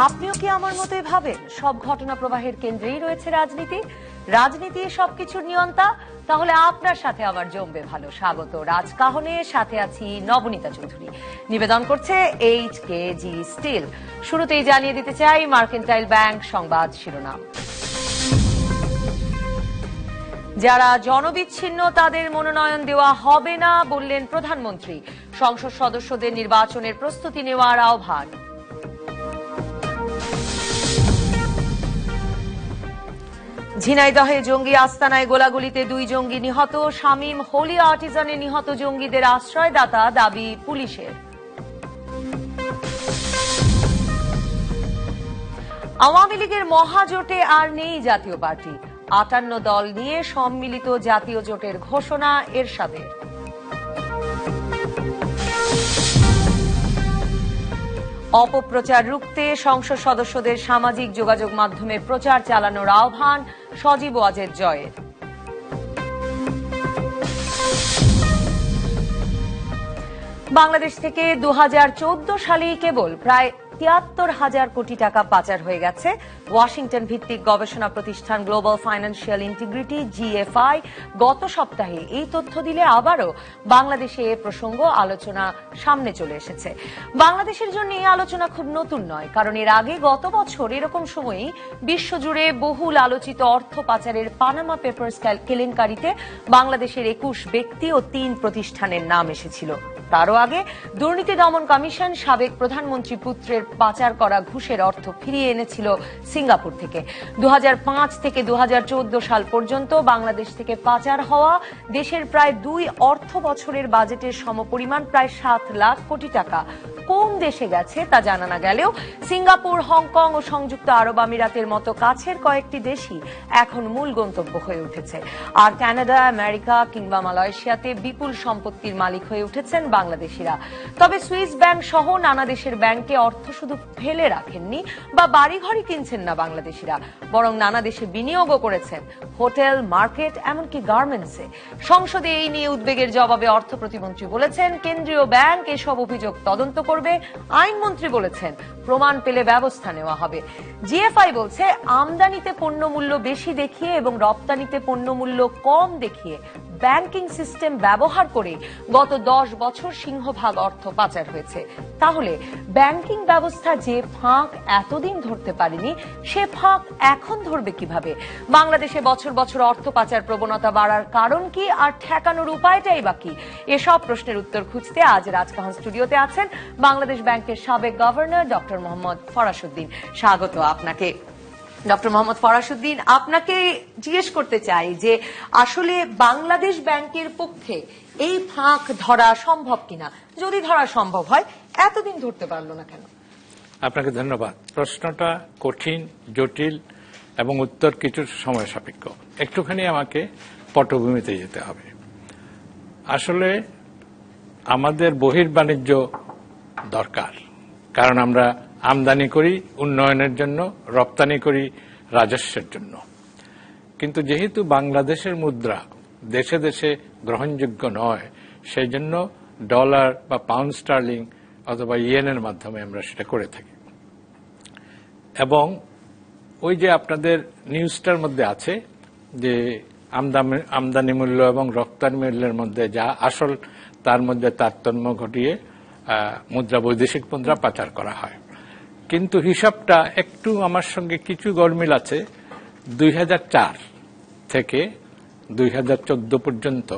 আপনিও কি আমার মতোই ভাবেন সব ঘটনা প্রবাহের কেন্দ্রেই রয়েছে রাজনীতি? রাজনীতি সবকিছুর নিয়ন্তা? তাহলে আপনার সাথে আবার জমবে ভালো। স্বাগত রাজকাহনে, সাথে আছি নবনীতা চৌধুরী। নিবেদন করছে HKG স্টিল। শুরুতেই জানিয়ে দিতে চাই মার্কেন্টাইল ব্যাংক সংবাদ শিরোনাম। যারা জনবিচ্ছিন্ন তাদের মনোনয়ন দেওয়া হবে না বললেন প্রধানমন্ত্রী। সংসদ সদস্যদের নির্বাচনের প্রস্তুতি নেওয়ার আহ্বান। ঝিনাইদহে জঙ্গি আস্তানায় গোলাগুলিতে 2 জঙ্গি নিহত। শামীম হোলি আর্টিজানে নিহত জঙ্গিদের আশ্রয়দাতা দাবি পুলিশের। আওয়ামী লীগের মহাজোটে আর নেই জাতীয় পার্টি। 58 দল নিয়ে সম্মিলিত জাতীয় জোটের ঘোষণা এরশাদের। অপপ্রচার রুখতে সংসদ সদস্যদের সামাজিক যোগাযোগ মাধ্যমে প্রচার চালানোর আহ্বান সজীব ওয়াজেদ জয়ের। বাংলাদেশ থেকে 2014 সালেই কেবল প্রায় 73,000 কোটি টাকা পাচার হয়ে গেছে। ওয়াশিংটন ভিত্তিক গবেষণা প্রতিষ্ঠান গ্লোবাল ফাইন্যান্সিয়াল ইন্টিগ্রিটি GFI গত সপ্তাহে এই তথ্য দিলে আবারও বাংলাদেশে এ প্রসঙ্গ আলোচনা সামনে চলে এসেছে। বাংলাদেশের জন্য এই আলোচনা খুব নতুন নয়, কারণ এর আগে গত বছর এরকম সময়েই বিশ্বজুড়ে বহুল আলোচিত অর্থ পাচারের পানামা পেপারস কেলেঙ্কারিতে বাংলাদেশের 21 ব্যক্তি ও 3 প্রতিষ্ঠানের নাম এসেছিল। তারও আগে দুর্নীতি দমন কমিশন সাবেক প্রধানমন্ত্রী পুত্রের পাচার করা ঘুষের অর্থ ফিরিয়ে এনেছিল সিঙ্গাপুর থেকে। 2005 থেকে 2014 সাল পর্যন্ত বাংলাদেশ থেকে পাচার হওয়া দেশের প্রায় 2 অর্থ বছরের বাজেটের সমপরিমাণ প্রায় 7 লাখ কোটি টাকা কোন দেশে গেছে তা জানা না গেলেও সিঙ্গাপুর, হংকং ও সংযুক্ত আরব আমিরাতের মতো কাছের কয়েকটি দেশই এখন মূল গন্তব্য হয়ে উঠেছে। আর কানাডা, আমেরিকা কিংবা মালয়েশিয়াতে বিপুল সম্পত্তির মালিক হয়ে উঠেছেন বাংলাদেশিরা। তবে সুইস ব্যাংক সহ নানা দেশের ব্যাংকে অর্থ শুধু ফেলে রাখেননি বা বাড়িঘরই কিনছেন না বাংলাদেশিরা, বরং নানা দেশে বিনিয়োগও করেছেন, হোটেল, মার্কেট, এমনকি গার্মেন্টসে। সংসদে এই নিয়ে উদ্বেগের জবাবে অর্থ প্রতিমন্ত্রী বলেছেন কেন্দ্রীয় ব্যাংক এসব অভিযোগ তদন্ত করবে। আইনমন্ত্রী বলেছেন প্রমাণ পেলে ব্যবস্থা নেওয়া হবে। GFI বলছে আমদানিতে পণ্যমূল্য বেশি দেখিয়ে এবং রপ্তানিতে পণ্যমূল্য কম দেখিয়ে ব্যাংকিং সিস্টেম ব্যবহার করে গত 10 বছর সিংহভাগ অর্থ পাচার হয়েছে। তাহলে ব্যাংকিং ব্যবস্থা যে ফাঁক এতদিন ধরতে পারেনি, সে ফাঁক এখন ধরবে কিভাবে? বাংলাদেশে বছর বছর অর্থ পাচার প্রবণতা বাড়ার কারণ কি, আর ঠেকানোর উপায়টাই বাকি? এসব প্রশ্নের উত্তর খুঁজতে আজ রাজকাহন স্টুডিওতে আছেন বাংলাদেশ ব্যাংকের সাবেক গভর্নর ডক্টর মোহাম্মদ ফরাসউদ্দিন। স্বাগত আপনাকে ডক্টর মোহাম্মদ ফরাসউদ্দিন। আপনাকে জিজ্ঞেস করতে চাই যে আসলে বাংলাদেশ ব্যাংকের পক্ষে এই ফাঁক ধরা সম্ভব কিনা, যদি ধরা সম্ভব হয় এতদিন ধরতে পারলো না কেন? আপনাকে ধন্যবাদ। প্রশ্নটা কঠিন, জটিল এবং উত্তর কিছু সময় সাপেক্ষ। একটুখানি আমাকে পটভূমিতে যেতে হবে। আসলে আমাদের বহির্বাণিজ্য দরকার, কারণ আমরা আমদানি করি উন্নয়নের জন্য, রপ্তানি করি রাজস্বের জন্য। কিন্তু যেহেতু বাংলাদেশের মুদ্রা দেশে দেশে গ্রহণযোগ্য নয়, সেই জন্য ডলার বা পাউন্ড স্টার্লিং অথবা ইয়েনের মাধ্যমে আমরা সেটা করে থাকি। এবং ওই যে আপনাদের নিউজটার মধ্যে আছে যে আমদানি মূল্য এবং রপ্তানি মূল্যের মধ্যে যা আসল, তার মধ্যে তারতম্য ঘটিয়ে বৈদেশিক মুদ্রা পাচার করা হয়। কিন্তু হিসাবটা একটু আমার সঙ্গে কিছু গরমিল আছে। 2004 থেকে 2014 পর্যন্ত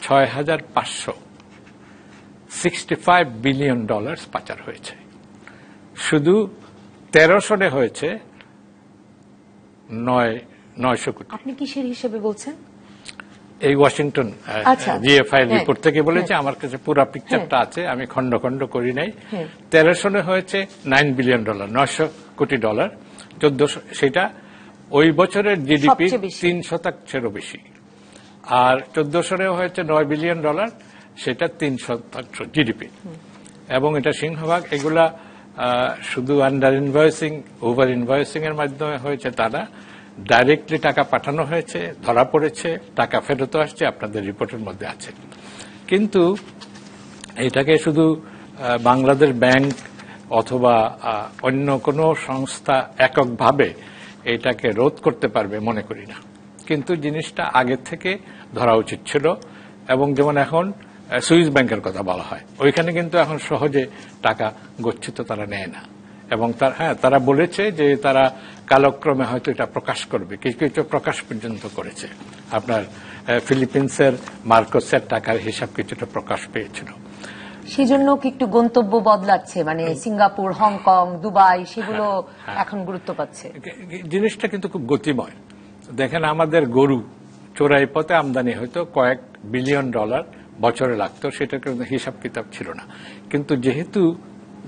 6,565 বিলিয়ন ডলার পাচার হয়েছে। শুধু 13 সনে হয়েছে 900 কোটি। আপনি কিসের হিসেবে বলছেন? এই ওয়াশিংটন GFI রিপোর্ট থেকে বলেছে, আমার কাছে পুরো পিকচারটা আছে, আমি খন্ড খন্ড করি নাই। 13 সনে হয়েছে 9 বিলিয়ন ডলার, 900 কোটি ডলার। 14 সেটা ওই বছরের জিডিপি 3% বেশি। আর 14 সনেও হয়েছে 9 বিলিয়ন ডলার, সেটা 3% জিডিপি। এবং এটা সিংহভাগ এগুলা শুধু আন্ডার ইনভয়েসিং, ওভার ইনভয়েসিং এর মাধ্যমে হয়েছে তা না, ডাইরেক্টলি টাকা পাঠানো হয়েছে, ধরা পড়েছে, টাকা ফেরত আসছে, আপনাদের রিপোর্টের মধ্যে আছে। কিন্তু এটাকে শুধু বাংলাদেশ ব্যাংক অথবা অন্য কোনো সংস্থা এককভাবে এটাকে রোধ করতে পারবে মনে করি না। কিন্তু জিনিসটা আগে থেকে ধরা উচিত ছিল। এবং যেমন এখন সুইস ব্যাংকের কথা বলা হয়, ওইখানে কিন্তু এখন সহজে টাকা গচ্ছিত তারা নেয় না। এবং তারা বলেছে যে তারা কালক্রমে হয়তো এটা প্রকাশ করবে, কিছু কিছু প্রকাশ পর্যন্ত করেছে। আপনার ফিলিপিন্সের মার্কোসের টাকার হিসাব কিছুটা প্রকাশ পেয়েছিল। সেজন্য কি একটু গন্তব্য বদলাচ্ছে, মানে সিঙ্গাপুর, হংকং, দুবাই সেগুলো এখন গুরুত্ব পাচ্ছে? জিনিসটা কিন্তু খুব গতিময়। দেখেন, আমাদের গরু চোরাই পথে আমদানি হয়তো কয়েক বিলিয়ন ডলার বছরে লাগতো, সেটার কোনো হিসাব কিতাব ছিল না। কিন্তু যেহেতু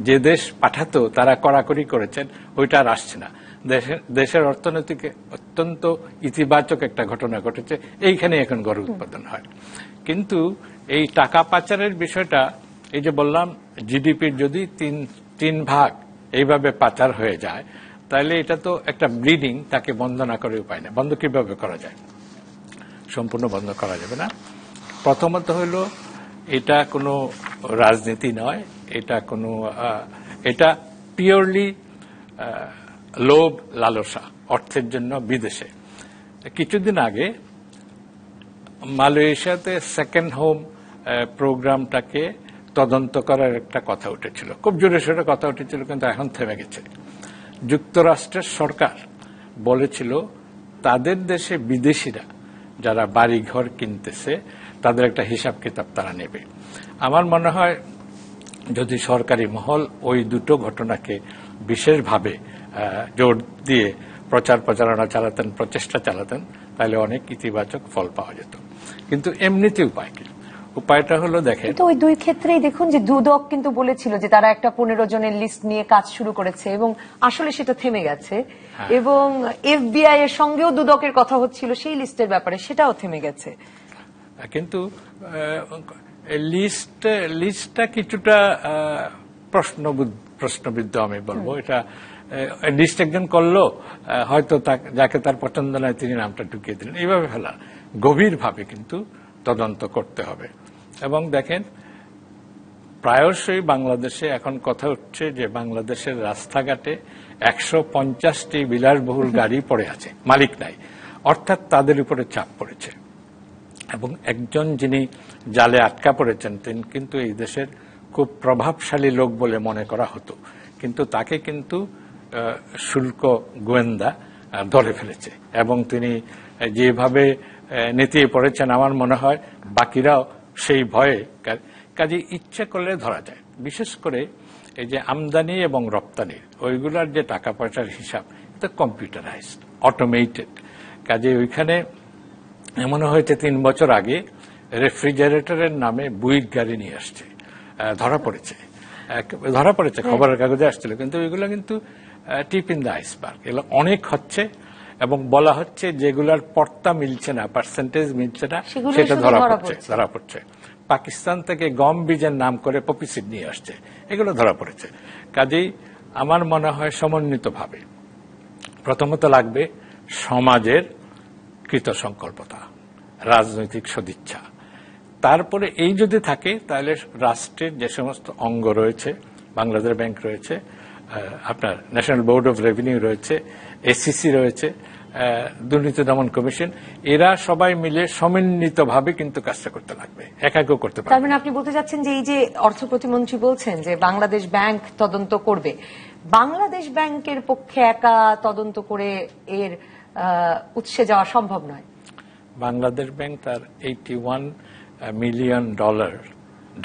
যে দেশ পাঠাতো তারা কড়াকড়ি করেছেন, ওইটা আর আসছে না। দেশের অর্থনীতিকে অত্যন্ত ইতিবাচক একটা ঘটনা ঘটেছে, এইখানে এখন গরু উৎপাদন হয়। কিন্তু এই টাকা পাচারের বিষয়টা, এই যে বললাম জিডিপির যদি তিন ভাগ এইভাবে পাচার হয়ে যায়, তাহলে এটা তো একটা ব্লিডিং, তাকে বন্ধ না করে উপায় নেই। বন্ধ কিভাবে করা যায়? সম্পূর্ণ বন্ধ করা যাবে না। প্রথমত হলো, এটা কোনো রাজনীতি নয়, এটা পিওরলি লোভ লালসা, অর্থের জন্য বিদেশে। কিছুদিন আগে মালয়েশিয়াতে সেকেন্ড হোম প্রোগ্রামটাকে তদন্ত করার একটা কথা উঠেছিল, খুব জোরে সোরে কথা উঠেছিল, কিন্তু এখন থেমে গেছে। যুক্তরাষ্ট্রের সরকার বলেছিল তাদের দেশে বিদেশিরা যারা বাড়ি ঘর কিনতেছে তাদের একটা হিসাব কিতাব তারা নেবে। আমার মনে হয় যদি সরকারি মহল ওই দুটো ঘটনাকে বিশেষভাবে জোর দিয়ে প্রচারণা চালাতেন, প্রচেষ্টা চালাতেন, তাহলে অনেক ইতিবাচক ফল পাওয়া যেত। কিন্তু এমনিতে উপায় কি? উপায়টা হলো, দেখেন, তো ওই দুই ক্ষেত্রেই দেখুন যে দুদক কিন্তু বলেছিল যে তারা একটা 15 জনের লিস্ট নিয়ে কাজ শুরু করেছে এবং আসলে সেটা থেমে গেছে। এবং এফবিআই এর সঙ্গেও দুদকের কথা হচ্ছিল সেই লিস্টের ব্যাপারে, সেটাও থেমে গেছে। কিন্তু লিস্টটা কিছুটা প্রশ্নবিদ্ধ আমি বলবো। এটা লিস্ট একজন করলো, হয়তো যাকে তার পছন্দ নয় তিনি নামটা ঢুকিয়ে দিলেন, এইভাবে ফেলা। গভীরভাবে কিন্তু তদন্ত করতে হবে। এবং দেখেন, প্রায়শই বাংলাদেশে এখন কথা উঠছে যে বাংলাদেশের রাস্তাঘাটে 150টি বিলাসবহুল গাড়ি পড়ে আছে, মালিক নাই, অর্থাৎ তাদের উপরে চাপ পড়েছে। এবং একজন যিনি জালে আটকা পড়েছেন তিনি কিন্তু এই দেশের খুব প্রভাবশালী লোক বলে মনে করা হতো, কিন্তু তাকে কিন্তু শুল্ক গোয়েন্দা ধরে ফেলেছে। এবং তিনি যেভাবে নেতিয়ে পড়েছেন, আমার মনে হয় বাকিরাও সেই ভয়ে, কাজে ইচ্ছে করলে ধরা যায়। বিশেষ করে এই যে আমদানি এবং রপ্তানি, ওইগুলার যে টাকা পয়সার হিসাব, এটা কম্পিউটারাইজড, অটোমেটেড। কাজে ওইখানে এমন হয়েছে 3 বছর আগে রেফ্রিজারেটরের নামে বুইক গাড়ি নিয়ে আসছে, ধরা পড়েছে, খবরের কাগজে আসছিল। কিন্তু এগুলো কিন্তু টিপ ইন দ্য আইসবার্গ, এগুলো অনেক হচ্ছে। এবং বলা হচ্ছে যেগুলার পর্তা মিলছে না, পার্সেন্টেজ মিলছে না, সেটা ধরা পড়ছে। পাকিস্তান থেকে গম বীজের নাম করে পপি সিড নিয়ে আসছে, এগুলো ধরা পড়েছে। কাজেই আমার মনে হয় সমন্বিতভাবে প্রথমত লাগবে সমাজের কৃতসংকল্পতা, রাজনৈতিক সদিচ্ছা। তারপরে এই যদি থাকে, তাহলে রাষ্ট্রের যে সমস্ত অঙ্গ রয়েছে, বাংলাদেশ ব্যাংক রয়েছে, আপনার ন্যাশনাল বোর্ড অফ রেভিনিউ রয়েছে, এসিসি রয়েছে, দুর্নীতি দমন কমিশন, এরা সবাই মিলে সমন্বিতভাবে কিন্তু কাজটা করতে লাগবে, একাকেও করতে পারবে। তার মানে আপনি বলতে চাচ্ছেন যে এই যে অর্থ প্রতিমন্ত্রী বলছেন যে বাংলাদেশ ব্যাংক তদন্ত করবে, বাংলাদেশ ব্যাংকের পক্ষে একা তদন্ত করে এর উৎসে যাওয়া সম্ভব নয়। বাংলাদেশ ব্যাংক তার $81 মিলিয়ন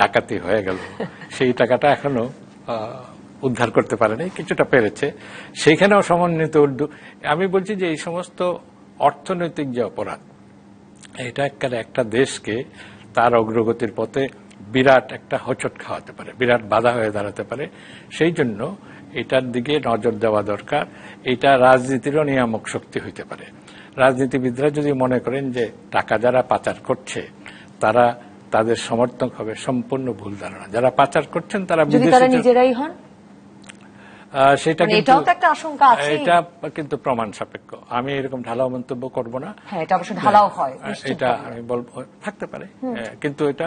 ডাকাতি হয়ে গেল, সেই টাকাটা এখনো উদ্ধার করতে পারেনি, কিছুটা পেরেছে, সেইখানেও সমন্বিত উদ্যোগ। আমি বলছি যে এই সমস্ত অর্থনৈতিক যে অপরাধ, এটা একটা দেশকে তার অগ্রগতির পথে বিরাট একটা হোঁচট খাওয়াতে পারে, বিরাট বাধা হয়ে দাঁড়াতে পারে। সেই জন্য এটার দিকে নজর দেওয়া দরকার। এটা রাজনীতিরও নিয়ামক শক্তি হইতে পারে। রাজনীতিবিদরা যদি মনে করেন যে টাকা যারা পাচার করছে তারা তাদের সমর্থক হবে, সম্পূর্ণ ভুল ধারণা। যারা পাচার করছেন তারা নিজেরাই হন, সেটা এটা কিন্তু প্রমাণ সাপেক্ষ। আমি এরকম ঢালাও মন্তব্য করব না। এটা অবশ্য ঢালাও হয়, এটা আমি বলবো থাকতে পারে, কিন্তু এটা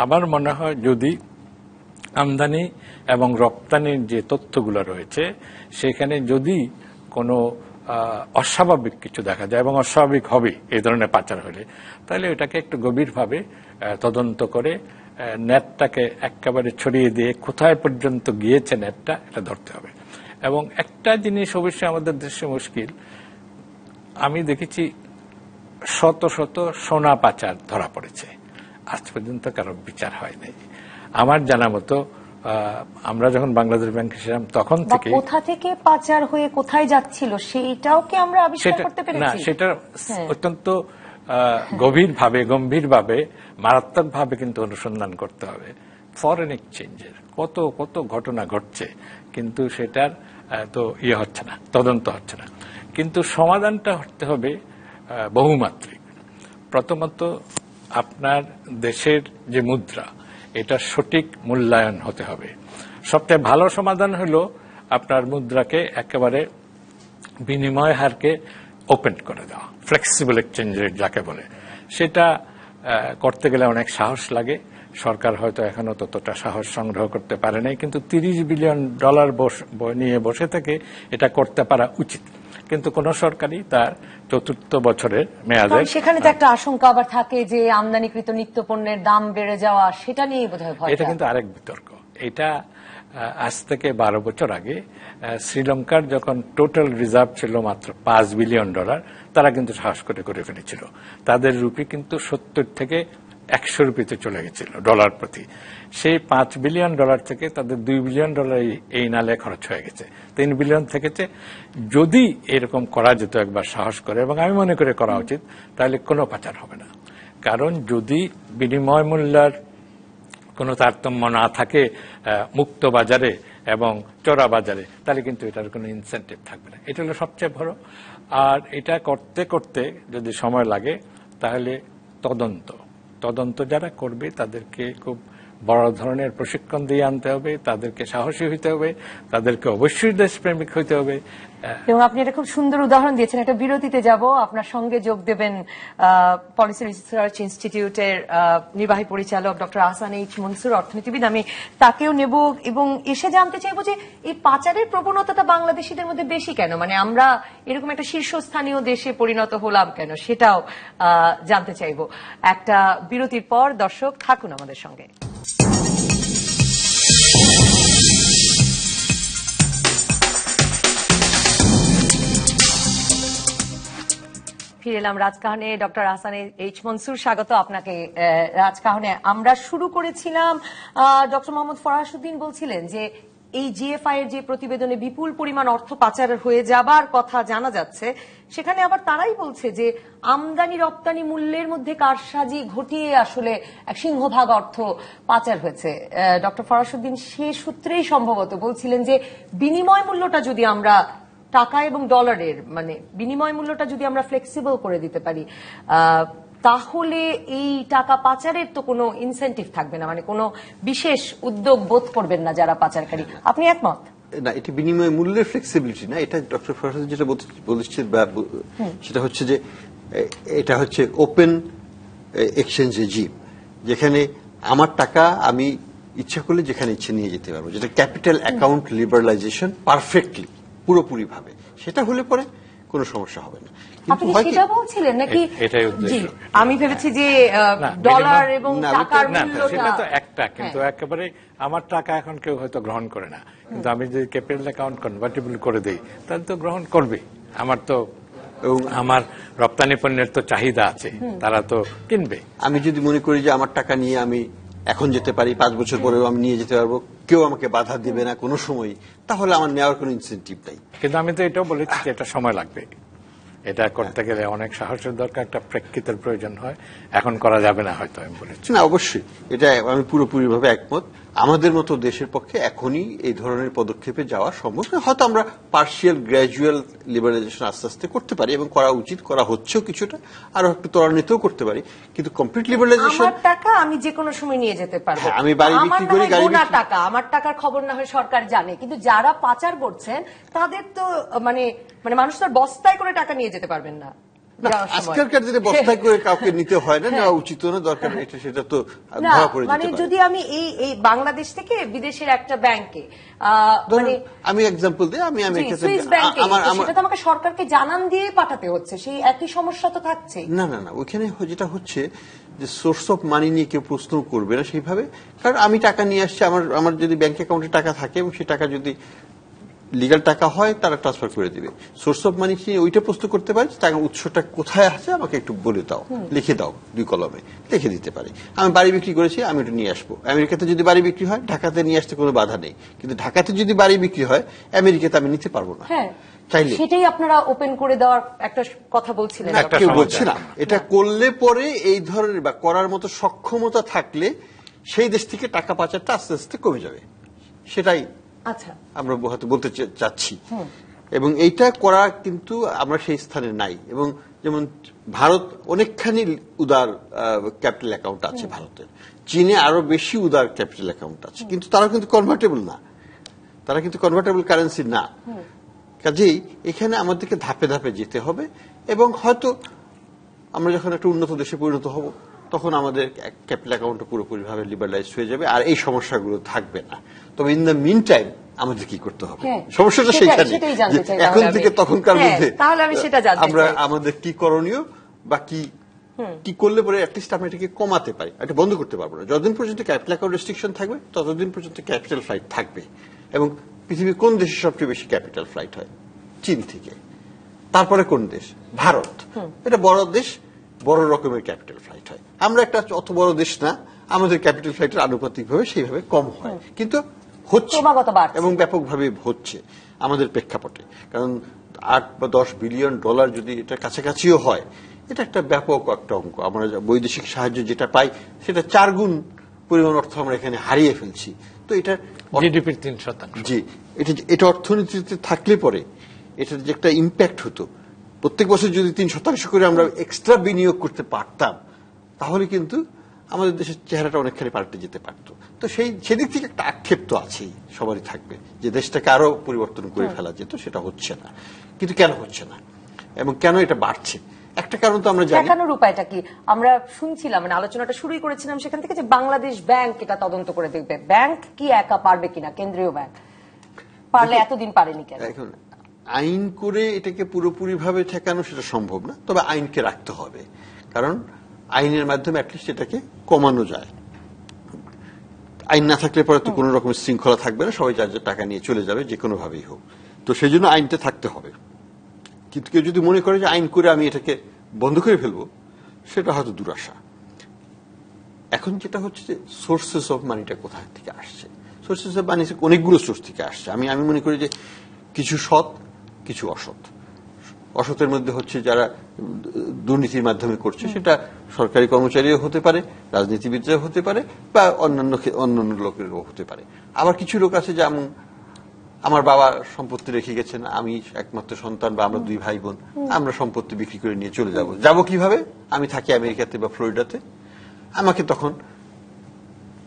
আমার মনে হয় যদি আমদানি এবং রপ্তানির যে তথ্যগুলো রয়েছে সেখানে যদি কোনো অস্বাভাবিক কিছু দেখা যায়, এবং অস্বাভাবিক হবে এই ধরনের পাচার হলে, তাহলে এটাকে একটু গভীরভাবে তদন্ত করে নেটটাকে একেবারে ছড়িয়ে দিয়ে কোথায় পর্যন্ত গিয়েছে নেটটা, এটা ধরতে হবে। এবং একটা জিনিস অবশ্যই আমাদের দেশে মুশকিল, আমি দেখেছি শত শত সোনা পাচার ধরা পড়েছে, আজ পর্যন্ত কারো বিচার হয় নাই। আমার জানা মতো আমরা যখন বাংলাদেশ ব্যাংকে ছিলাম তখন থেকে কোথা থেকে পাচার হয়ে কোথায় যাচ্ছিল সেইটাও কি আমরা আবিষ্কার করতে পেরেছি? না, সেটা অত্যন্ত গম্ভীরভাবে মারাত্মকভাবে কিন্তু অনুসন্ধান করতে হবে। ফরেন এক্সচেঞ্জের কত কত ঘটনা ঘটছে, কিন্তু সেটার তো হচ্ছে না, তদন্ত হচ্ছে না। কিন্তু সমাধানটা হতে হবে বহুমাত্রিক। প্রথমত আপনার দেশের যে মুদ্রা, এটা সঠিক মূল্যায়ন হতে হবে। সবচেয়ে ভালো সমাধান হলো আপনার মুদ্রাকে একেবারে বিনিময় হারকে ওপেন করে দেওয়া, ফ্লেক্সিবল এক্সচেঞ্জ রেট যাকে বলে। সেটা করতে গেলে অনেক সাহস লাগে। সরকার হয়তো এখনো ততটা সাহস সংগ্রহ করতে পারে নাই, কিন্তু $30 বিলিয়ন নিয়ে বসে থেকে এটা করতে পারা উচিত। কিন্তু কোন সরকারই তার চতুর্থ বছরের মেয়াদে, সেখানে তো একটা আশঙ্কা আবার থাকে যে আমদানিকৃত নিত্য পণ্যের দাম বেড়ে যাওয়া, সেটা নিয়ে বোধহয় ভয়। এটা কিন্তু আরেক বিতর্ক। এটা আজ থেকে 12 বছর আগে শ্রীলঙ্কার যখন টোটাল রিজার্ভ ছিল মাত্র $5 বিলিয়ন, তারা কিন্তু সাহস করে ফেলেছিল। তাদের রুপি কিন্তু 70 থেকে 100 রুপিতে চলে গেছিল ডলার প্রতি। সেই $5 বিলিয়ন থেকে তাদের $2 বিলিয়ন এই নালে খরচ হয়ে গেছে, $3 বিলিয়ন থেকেছে। যদি এরকম করা যেত একবার সাহস করে, এবং আমি মনে করি করা উচিত, তাহলে কোনো পাচার হবে না। কারণ যদি বিনিময় মূল্যের কোনো তারতম্য না থাকে মুক্ত বাজারে এবং চোরা বাজারে, তাহলে কিন্তু এটার কোনো ইনসেন্টিভ থাকবে না। এটা হলো সবচেয়ে বড়। আর এটা করতে করতে যদি সময় লাগে, তাহলে তদন্ত যারা করবে তাদেরকে খুব বড় ধরনের প্রশিক্ষণ দিয়ে আনতে হবে, তাদেরকে সাহসী হইতে হবে, তাদেরকে অবশ্যই দেশপ্রেমিক হইতে হবে। এবং আপনি এটা খুব সুন্দর উদাহরণ দিয়েছেন। একটা বিরতিতে যাব, আপনার সঙ্গে যোগ দেবেন পলিসি রিসার্চ ইনস্টিটিউটের নির্বাহী পরিচালক ডক্টর আহসান এইচ মনসুর, অর্থনীতিবিদ। আমি তাকেও নেব এবং এসে জানতে চাইবো যে এই পাচারের প্রবণতাটা বাংলাদেশিদের মধ্যে বেশি কেন, মানে আমরা এরকম একটা শীর্ষস্থানীয় দেশে পরিণত হলাম কেন, সেটাও জানতে চাইবো। একটা বিরতির পর দর্শক থাকুন আমাদের সঙ্গে। ফিরে এলাম রাজকাহনে। ডক্টর আহসান এইচ মনসুর, স্বাগত আপনাকে রাজকাহনে। আমরা শুরু করেছিলাম, ডক্টর মোহাম্মদ ফরাসউদ্দিন বলছিলেন যে এই জিএফআই এর যে প্রতিবেদনে বিপুল পরিমাণ অর্থ পাচার হয়ে যাবার কথা জানা যাচ্ছে, সেখানে আবার তারাই বলছে যে আমদানি রপ্তানি মূল্যের মধ্যে কারসাজি ঘটিয়ে আসলে এক সিংহভাগ অর্থ পাচার হয়েছে। ডক্টর ফরাসউদ্দিন সে সূত্রেই সম্ভবত বলছিলেন যে বিনিময় মূল্যটা যদি আমরা টাকা এবং ডলারের, মানে বিনিময় মূল্যটা যদি আমরা ফ্লেক্সিবল করে দিতে পারি, তাহলে এই টাকা পাচারের তো কোনো ইনসেন্টিভ থাকবে না, মানে কোনো বিশেষ উদ্যোগ বোধ করবেন না যারা পাচারকারী। আপনি একমত? না, এটি বিনিময় মূল্যের ফ্লেক্সিবিলিটি না। এটা ডক্টর ফরাসউদ্দিন যেটা বলেছেন সেটা হচ্ছে যে এটা হচ্ছে ওপেন এক্সচেঞ্জ রেজিম, যেখানে আমার টাকা আমি ইচ্ছা করলে যেখানে ইচ্ছে নিয়ে যেতে পারবো, যেটা ক্যাপিটাল অ্যাকাউন্ট লিবারালাইজেশন পারফেক্টলি পুরোপুরি ভাবে, সেটা হলে পরে কোনো সমস্যা হবে না। আপনি সেটা বলছিলেন নাকি? এটাই উদ্দেশ্য। আমি ভেবেছি যে ডলার এবং টাকার মূল্যটা সেটা তো একটা, কিন্তু একেবারে আমার টাকা এখন কেউ হয়তো গ্রহণ করে না, কিন্তু আমি যদি ক্যাপিটাল অ্যাকাউন্ট কনভার্টেবল করে দেই, তাহলে তো গ্রহণ করবে। আমার রপ্তানি পণ্যের তো চাহিদা আছে, তারা তো কিনবে। আমি যদি মনে করি যে আমার টাকা নিয়ে আমি এখন যেতে পারি, 5 বছর পরেও আমি নিয়ে যেতে পারবো, কেউ আমাকে বাধা দিবে না কোনো সময়, তাহলে আমার নেওয়ার কোনো ইনসেন্টিভ নাই। কিন্তু আমি তো এটাও বলেছি যে এটা সময় লাগবে, এটা করতে গেলে অনেক সাহসের দরকার, একটা প্রেক্ষিতের প্রয়োজন হয়, এখন করা যাবে না হয়তো, আমি বলেছি। না, অবশ্যই এটা আমি পুরোপুরিভাবে একমত। আমাদের মতো দেশের পক্ষে এখনই এই ধরনের পদক্ষেপে যাওয়া সম্ভব না। হয়তো আমরা পার্শিয়াল গ্র্যাজুয়াল লিবারালাইজেশন আস্তে আস্তে করতে পারি, এবং করা উচিত, করা হচ্ছেও কিছুটা, আরো একটু ত্বরান্বিতও করতে পারি, কিন্তু কমপ্লিট লিবারালাইজেশন। আমার টাকা আমি যে কোনো সময় নিয়ে যেতে পারবো, আমি বাড়ি বিক্রি করি, গাড়ি বিক্রি, টাকা আমার টাকার খবর না হয় সরকার জানে, কিন্তু যারা পাচার করছেন তাদের তো মানে মানুষ তো বস্তায় করে টাকা নিয়ে যেতে পারবেন না, না, যাওয়ার সময়। আজকালকার দিনে বস্তায় করে কাউকে নিতে হয় না, নেওয়া উচিত না, দরকার এটা সেটা তো না ধরা পড়ে মানে যেতে পারে। যদি আমি এই বাংলাদেশ থেকে বিদেশের একটা ব্যাংকে ধরুন, মানে আমি এক্সাম্পল দিই, আমি সুইস ব্যাংকে আমার সেটা তো আমাকে সরকারকে জানান দিয়ে পাঠাতে হচ্ছে, সেই একই সমস্যা তো থাকছে। না না না, ওইখানে যেটা হচ্ছে যে সোর্স অফ মানি নিয়ে কেউ প্রশ্ন করবে না সেইভাবে, কারণ আমি টাকা নিয়ে আসছি, আমার যদি ব্যাংক অ্যাকাউন্টে টাকা থাকে এবং সেই টাকা যদি লিগ্যাল টাকা হয় তারা ট্রান্সফার করে দিবে। সোর্স অফ মানি ওইটা প্রশ্ন করতে পারে, টাকার উৎসটা কোথায় আছে আমাকে একটু বলে দাও, লিখে দাও, 2 কলমে লিখে দিতে পারি। আমি বাড়ি বিক্রি করেছি, আমি এটা নিয়ে আসবো। আমেরিকাতে যদি বাড়ি বিক্রি হয় ঢাকাতে নিয়ে আসতে কোনো বাধা নেই, কিন্তু ঢাকাতে যদি বাড়ি বিক্রি হয় আমেরিকাতে আমি নিতে পারবো না। হ্যাঁ, চাইলে সেটাই আপনারা ওপেন করে দেওয়ার একটা কথা বলছিলেন। না, একটা কেউ সমাধান। বলছে না। এটা করলে পরে এই ধরনের বা করার মতো সক্ষমতা থাকলে সেই দেশ থেকে টাকা পাচারটা আস্তে আস্তে কমে যাবে, সেটাই আচ্ছা, আমরা হয়তো বলতে চাচ্ছি। এবং এইটা করা কিন্তু আমরা সেই স্থানে নাই। এবং যেমন ভারত অনেকখানি উদার ক্যাপিটাল অ্যাকাউন্ট আছে ভারতের, চীনে আরো বেশি উদার ক্যাপিটাল অ্যাকাউন্ট আছে, কিন্তু তারা কিন্তু কনভার্টেবল না, তারা কিন্তু কনভার্টেবল কারেন্সি না। কাজেই এখানে আমাদেরকে ধাপে ধাপে যেতে হবে এবং হয়তো আমরা যখন একটা উন্নত দেশে পরিণত হব তখন আমাদের ক্যাপিটাল অ্যাকাউন্ট পুরোপুরিভাবে লিবারালাইজ হয়ে যাবে আর এই সমস্যাগুলো থাকবে না। তবে ইন দ্য মিন টাইম আমাদের কি করতে হবে, হ্যাঁ, সমস্যাটা সেখানে। সেটাই জানতে চাই এখন তাহলে থেকে আমি। তখনকার হ্যাঁ, মধ্যে তাহলে আমি সেটা জানতে আমরা চাই। আমাদের কি করণীয় বা কি করলে পরে অ্যাটলিস্ট আমরা এটাকে কমাতে পারি, এটা বন্ধ করতে পারবো না। যতদিন পর্যন্ত ক্যাপিটাল অ্যাকাউন্ট রেস্ট্রিকশন থাকবে ততদিন পর্যন্ত ক্যাপিটাল ফ্লাইট থাকবে। এবং পৃথিবীর কোন দেশে সবচেয়ে বেশি ক্যাপিটাল ফ্লাইট হয়? চীন থেকে। তারপরে কোন দেশ? ভারত। এটা বড় দেশ, বড় রকমের ক্যাপিটাল ফ্লাইট হয়। আমরা একটা অত বড় দেশ না, আমাদের ক্যাপিটাল ফ্লাইটের আনুপাতিকভাবে সেইভাবে কম হয়, কিন্তু হচ্ছে ক্রমাগত বাড়ছে। এবং ব্যাপকভাবে হচ্ছে আমাদের প্রেক্ষাপটে। কারণ 8 বা 10 বিলিয়ন ডলার যদি এটা কাছাকাছিও হয়, এটা একটা ব্যাপক একটা অঙ্ক। আমরা বৈদেশিক সাহায্য যেটা পাই সেটা 4 গুণ পরিমাণ অর্থ আমরা এখানে হারিয়ে ফেলছি। তো এটা জিডিপির 3%। জি, এটা অর্থনীতিতে থাকলে পরে এটার যে একটা ইম্প্যাক্ট হতো, প্রত্যেক বছর যদি 3% করে আমরা এক্সট্রা বিনিয়োগ করতে পারতাম তাহলে কিন্তু আমাদের দেশের চেহারাটা অনেকখানি পাল্টে যেতে পারতো। তো সেদিক থেকে একটা আক্ষেপ তো আছেই, সবারই থাকবে যে দেশটাকে আরো পরিবর্তন করে ফেলা যেত, সেটা হচ্ছে না। কিন্তু কেন হচ্ছে না এবং কেন এটা বাড়ছে? একটা কারণ তো আমরা জানি। ঠেকানোর উপায়টা কি? আমরা শুনছিলাম, মানে আলোচনাটা শুরুই করেছিলাম সেখান থেকে, যে বাংলাদেশ ব্যাংক এটা তদন্ত করে দেখবে। ব্যাংক কি একা পারবে কিনা? কেন্দ্রীয় ব্যাংক পারলে এতদিন পারেনি কেন? এখন আইন করে এটাকে পুরোপুরিভাবে ঠেকানো সেটা সম্ভব না, তবে আইনকে রাখতে হবে, কারণ আইনের মাধ্যমে অ্যাটলিস্ট এটাকে কমানো যায়। আইন না থাকলে পরে তো কোনো রকমের শৃঙ্খলা থাকবে না, সবাই যার যার টাকা নিয়ে চলে যাবে যে কোনো ভাবেই হোক। তো সেই জন্য আইনটা থাকতে হবে। কিন্তু কেউ যদি মনে করে যে আইন করে আমি এটাকে বন্ধ করে ফেলবো, সেটা হয়তো দুরাশা। এখন যেটা হচ্ছে যে সোর্সেস অফ মানিটা কোথা থেকে আসছে? সোর্সেস অফ মানি অনেকগুলো সোর্স থেকে আসছে। আমি মনে করি যে কিছু সৎ, কিছু অসৎ। অসতের মধ্যে হচ্ছে যারা দুর্নীতির মাধ্যমে করছে, সেটা সরকারি কর্মচারীও হতে পারে, রাজনীতিবিদরাও হতে পারে, বা অন্যান্য লোকেরও হতে পারে। আবার কিছু লোক আছে যেমন আমার বাবা সম্পত্তি রেখে গেছেন, আমি একমাত্র সন্তান বা আমরা 2 ভাই বোন, আমরা সম্পত্তি বিক্রি করে নিয়ে চলে যাব কিভাবে? আমি থাকি আমেরিকাতে বা ফ্লোরিডাতে, আমাকে তখন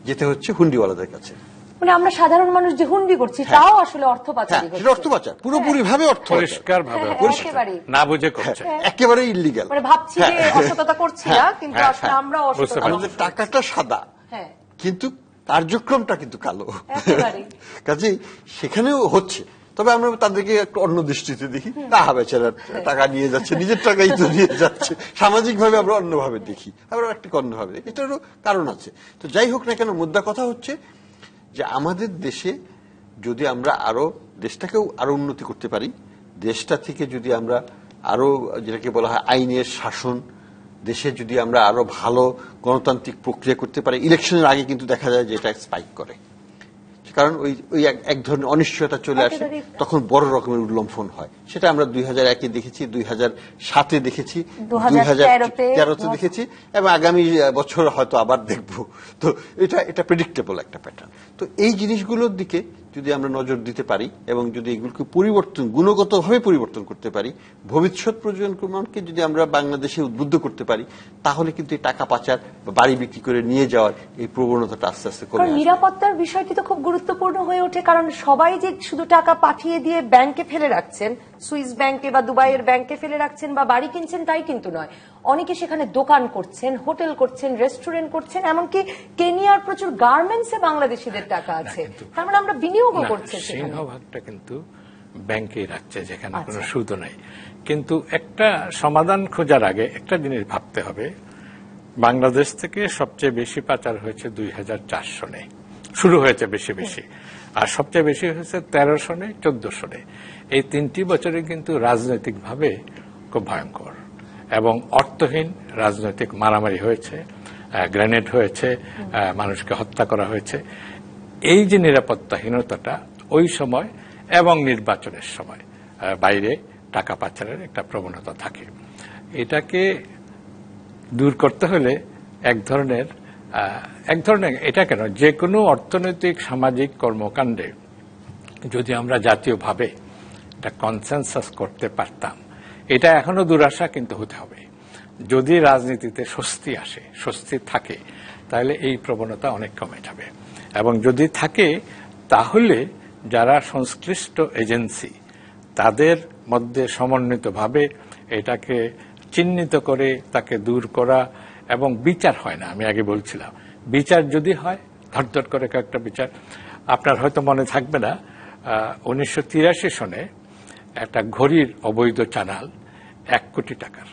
যেতে হচ্ছে হুন্ডিওয়ালাদের কাছে। মানে আমরা সাধারণ মানুষ যে হুন্ডি করছি তাও আসলে অর্থ পাচারই সেটা অর্থ পাচার, পুরোপুরি ভাবে অর্থ পাচার। পরিষ্কার ভাবে একেবারেই। না বুঝে করছে। একেবারে ইল্লিগাল। মানে ভাবছি যে অসততা করছি না, কিন্তু আসলে আমরা বুঝতে অসততা। আমাদের টাকাটা সাদা, হ্যাঁ, কিন্তু কার্যক্রমটা কিন্তু কালো। একেবারেই। কাজেই সেখানেও হচ্ছে। তবে আমরা তাদেরকে একটু অন্য দৃষ্টিতে দেখি, তাহা বেচারা টাকা নিয়ে যাচ্ছে, নিজের টাকাই তো নিয়ে যাচ্ছে। সামাজিক ভাবে আমরা অন্যভাবে দেখি, আমরা একটা অন্যভাবে দেখি। এটারও কারণ আছে। তো যাই হোক না কেন, মুদ্রা কথা হচ্ছে যে আমাদের দেশে যদি আমরা আরো দেশটাকেও আরো উন্নতি করতে পারি, দেশটা থেকে যদি আমরা আরো যেটাকে বলা হয় আইনের শাসন, দেশে যদি আমরা আরো ভালো গণতান্ত্রিক প্রক্রিয়া করতে পারি, ইলেকশনের আগে কিন্তু দেখা যায় যে এটা স্পাইক করে, কারণ ওই এক ধরনের অনিশ্চয়তা চলে আসে, তখন বড় রকমের উল্লম্ফন হয়। সেটা আমরা 2001-এ দেখেছি, 2007-এ দেখেছি, 2013-তে দেখেছি, এবং আগামী বছর হয়তো আবার দেখব। তো এটা প্রেডিক্টেবল একটা প্যাটার্ন। তো এই জিনিসগুলোর দিকে যদি আমরা নজর দিতে পারি এবং যদি এগুলোকে গুণগতভাবে পরিবর্তন করতে পারি, ভবিষ্যৎ প্রজন্মকে যদি আমরা বাংলাদেশে উদ্বুদ্ধ করতে পারি, তাহলে কিন্তু এই টাকা পাচার বা বাড়ি বিক্রি করে নিয়ে যাওয়ার এই প্রবণতাটা আস্তে আস্তে কমে আসবে। নিরাপত্তার বিষয়টি তো খুব গুরুত্বপূর্ণ হয়ে ওঠে, কারণ সবাই যে শুধু টাকা পাঠিয়ে দিয়ে ব্যাংকে ফেলে রাখছেন, সুইস ব্যাংকে বা দুবাইয়ের ব্যাংকে ফেলে রাখছেন বা বাড়ি কিনছেন তাই কিন্তু নয়, অনেকে সেখানে দোকান করছেন, হোটেল করছেন, রেস্টুরেন্ট করছেন, এমনকি কেনিয়ার প্রচুর গার্মেন্টসে বাংলাদেশিদের টাকা আছে। তার মানে আমরা বিনিয়োগও করছি। সিংহভাগটা কিন্তু ব্যাংকে রাখছে যেখানে কোনো সুদও নাই। কিন্তু একটা সমাধান খোঁজার আগে একটা জিনিস ভাবতে হবে, বাংলাদেশ থেকে সবচেয়ে বেশি পাচার হয়েছে 2004 সনে শুরু হয়েছে বেশি, আর সবচেয়ে বেশি হয়েছে 13 সনে 14 সনে। এই 3টি বছরে কিন্তু রাজনৈতিকভাবে খুব ভয়ঙ্কর এবং অর্থহীন রাজনৈতিক মারামারি হয়েছে, গ্রেনেড হয়েছে, মানুষকে হত্যা করা হয়েছে। এই যে নিরাপত্তাহীনতাটা ওই সময় এবং নির্বাচনের সময় বাইরে টাকা পাচারের একটা প্রবণতা থাকে। এটাকে দূর করতে হলে এক ধরনের এটা কেন, যে কোনো অর্থনৈতিক সামাজিক কর্মকাণ্ডে যদি আমরা জাতীয়ভাবে একটা কনসেনসাস করতে পারতাম, এটা এখনো দুরাশা কিন্তু হতে হবে। যদি রাজনীতিতে স্বস্তি থাকে, তাহলে এই প্রবণতা অনেক কমে যাবে। এবং যদি থাকে, তাহলে যারা সংশ্লিষ্ট এজেন্সি তাদের মধ্যে সমন্বিতভাবে এটাকে চিহ্নিত করে তাকে দূর করা, এবং বিচার হয় না, আমি আগে বলছিলাম, বিচার যদি হয় ধরধর করে কয়েকটা বিচার। আপনার হয়তো মনে থাকবে না, 1983 সনে একটা ঘড়ির অবৈধ চালান 1 কোটি টাকার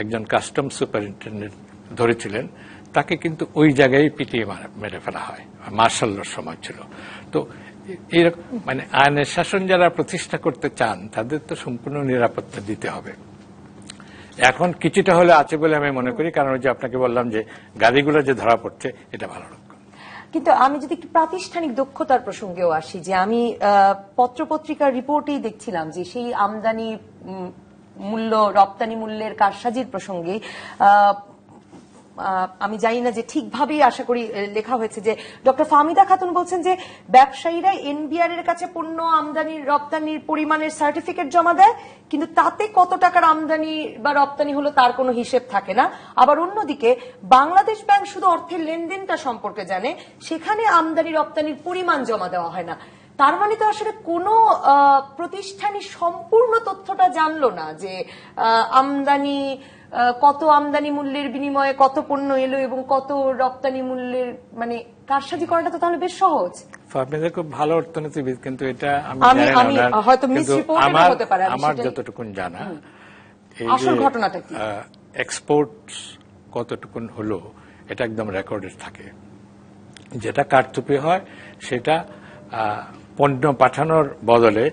একজন কাস্টম সুপারিনটেন্ডেন্ট ধরেছিলেন, তাকে কিন্তু ওই জায়গায় পিটিয়ে মেরে ফেলা হয়, মার্শাল লর সময় ছিল। তো এরকম মানে আইনের শাসন যারা প্রতিষ্ঠা করতে চান তাদের তো সম্পূর্ণ নিরাপত্তা দিতে হবে। এখন কিছুটা হলে আছে বলে আমি মনে করি, কারণ ওই যে আপনাকে বললাম যে গাড়িগুলো যে ধরা পড়ছে, এটা ভালো লক্ষণ। কিন্তু আমি যদি একটু প্রাতিষ্ঠানিক দক্ষতার প্রসঙ্গেও আসি, যে আমি পত্রপত্রিকার রিপোর্টেই দেখছিলাম যে সেই আমদানি মূল্য, রপ্তানি মূল্যের কারসাজির প্রসঙ্গে আমি জানি না যে ঠিকভাবেই আশা করি লেখা হয়েছে যে ডক্টর ফাহমিদা খাতুন বলছেন যে ব্যবসায়ীরা এনবিআর এর কাছে পণ্য আমদানির রপ্তানির পরিমাণের সার্টিফিকেট জমা দেয়, কিন্তু তাতে কত টাকার আমদানি বা রপ্তানি হলো তার কোনো হিসেব থাকে না। আবার অন্যদিকে বাংলাদেশ ব্যাংক শুধু অর্থের লেনদেনটা সম্পর্কে জানে, সেখানে আমদানি রপ্তানির পরিমাণ জমা দেওয়া হয় না। তার মানে তো আসলে কোনো প্রতিষ্ঠানই সম্পূর্ণ তথ্যটা জানলো না যে আমদানি কত, আমদানি মূল্যের বিনিময়ে কত পণ্য এলো এবং কত রপ্তানি মূল্যের, মানে কারসাজি করাটা তো তাহলে বেশ সহজ। ফাহমিদা খুব ভালো অর্থনীতিবিদ, কিন্তু এটা আমি হয়তো মিসরিপোর্টেড হতে পারে। আমার যতটুকুন জানা, আসল ঘটনাটা কি, এক্সপোর্টস কতটুকুন হলো এটা একদম রেকর্ডেড থাকে। যেটা কারচুপি হয় সেটা পণ্য পাঠানোর বদলে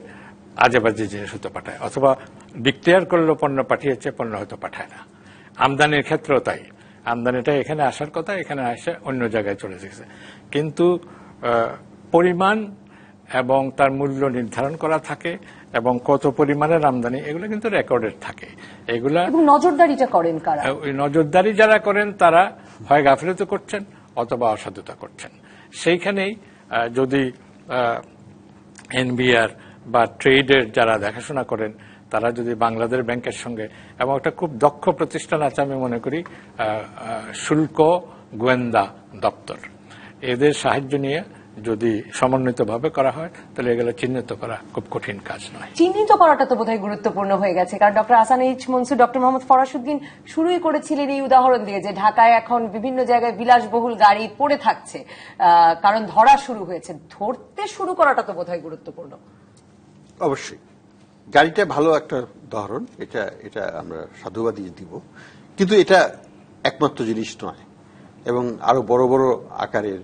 আজেবাজে জিনিস হতে পাঠায়, অথবা ডিক্লেয়ার করলো পণ্য পাঠিয়েছে, পণ্য হয়তো পাঠায় না। আমদানির ক্ষেত্রেও তাই, আমদানিটা এখানে আসার কথা, এখানে এসে অন্য জায়গায় চলে গেছে। কিন্তু পরিমাণ এবং তার মূল্য নির্ধারণ করা থাকে, এবং কত পরিমাণের আমদানি, এগুলো কিন্তু রেকর্ডেড থাকে। এগুলা নজরদারিটা করেন কারা? ওই নজরদারি যারা করেন তারা হয় গাফিলতি করছেন অথবা অসাধুতা করছেন। সেইখানেই যদি এনবিআর বা ট্রেডের যারা দেখাশোনা করেন, তারা যদি বাংলাদেশ ব্যাংকের সঙ্গে, এবং একটা খুব দক্ষ প্রতিষ্ঠান আছে আমি মনে করি শুল্ক গোয়েন্দা দপ্তর, এদের সাহায্য নিয়ে যদি সমন্বিতভাবে করা হয়, তাহলে এগুলো চিহ্নিত করা খুব কঠিন কাজ নয়। চিহ্নিত করাটা তো বোধহয় গুরুত্বপূর্ণ হয়ে গেছে, কারণ doctor Ahsan H Mansur, doctor Mohammad Farasuddin শুরুই করেছিলেন এই উদাহরণ দিয়ে যে ঢাকায় এখন বিভিন্ন জায়গায় বিলাসবহুল গাড়ি পড়ে থাকছে, কারণ ধরা শুরু হয়েছে। ধরতে শুরু করাটা তো বোধহয় গুরুত্বপূর্ণ। অবশ্যই গাড়িটা ভালো একটা উদাহরণ, এটা আমরা সাধুবাদী দিব, কিন্তু এটা একমাত্র জিনিস নয়, এবং আরো বড় বড় আকারের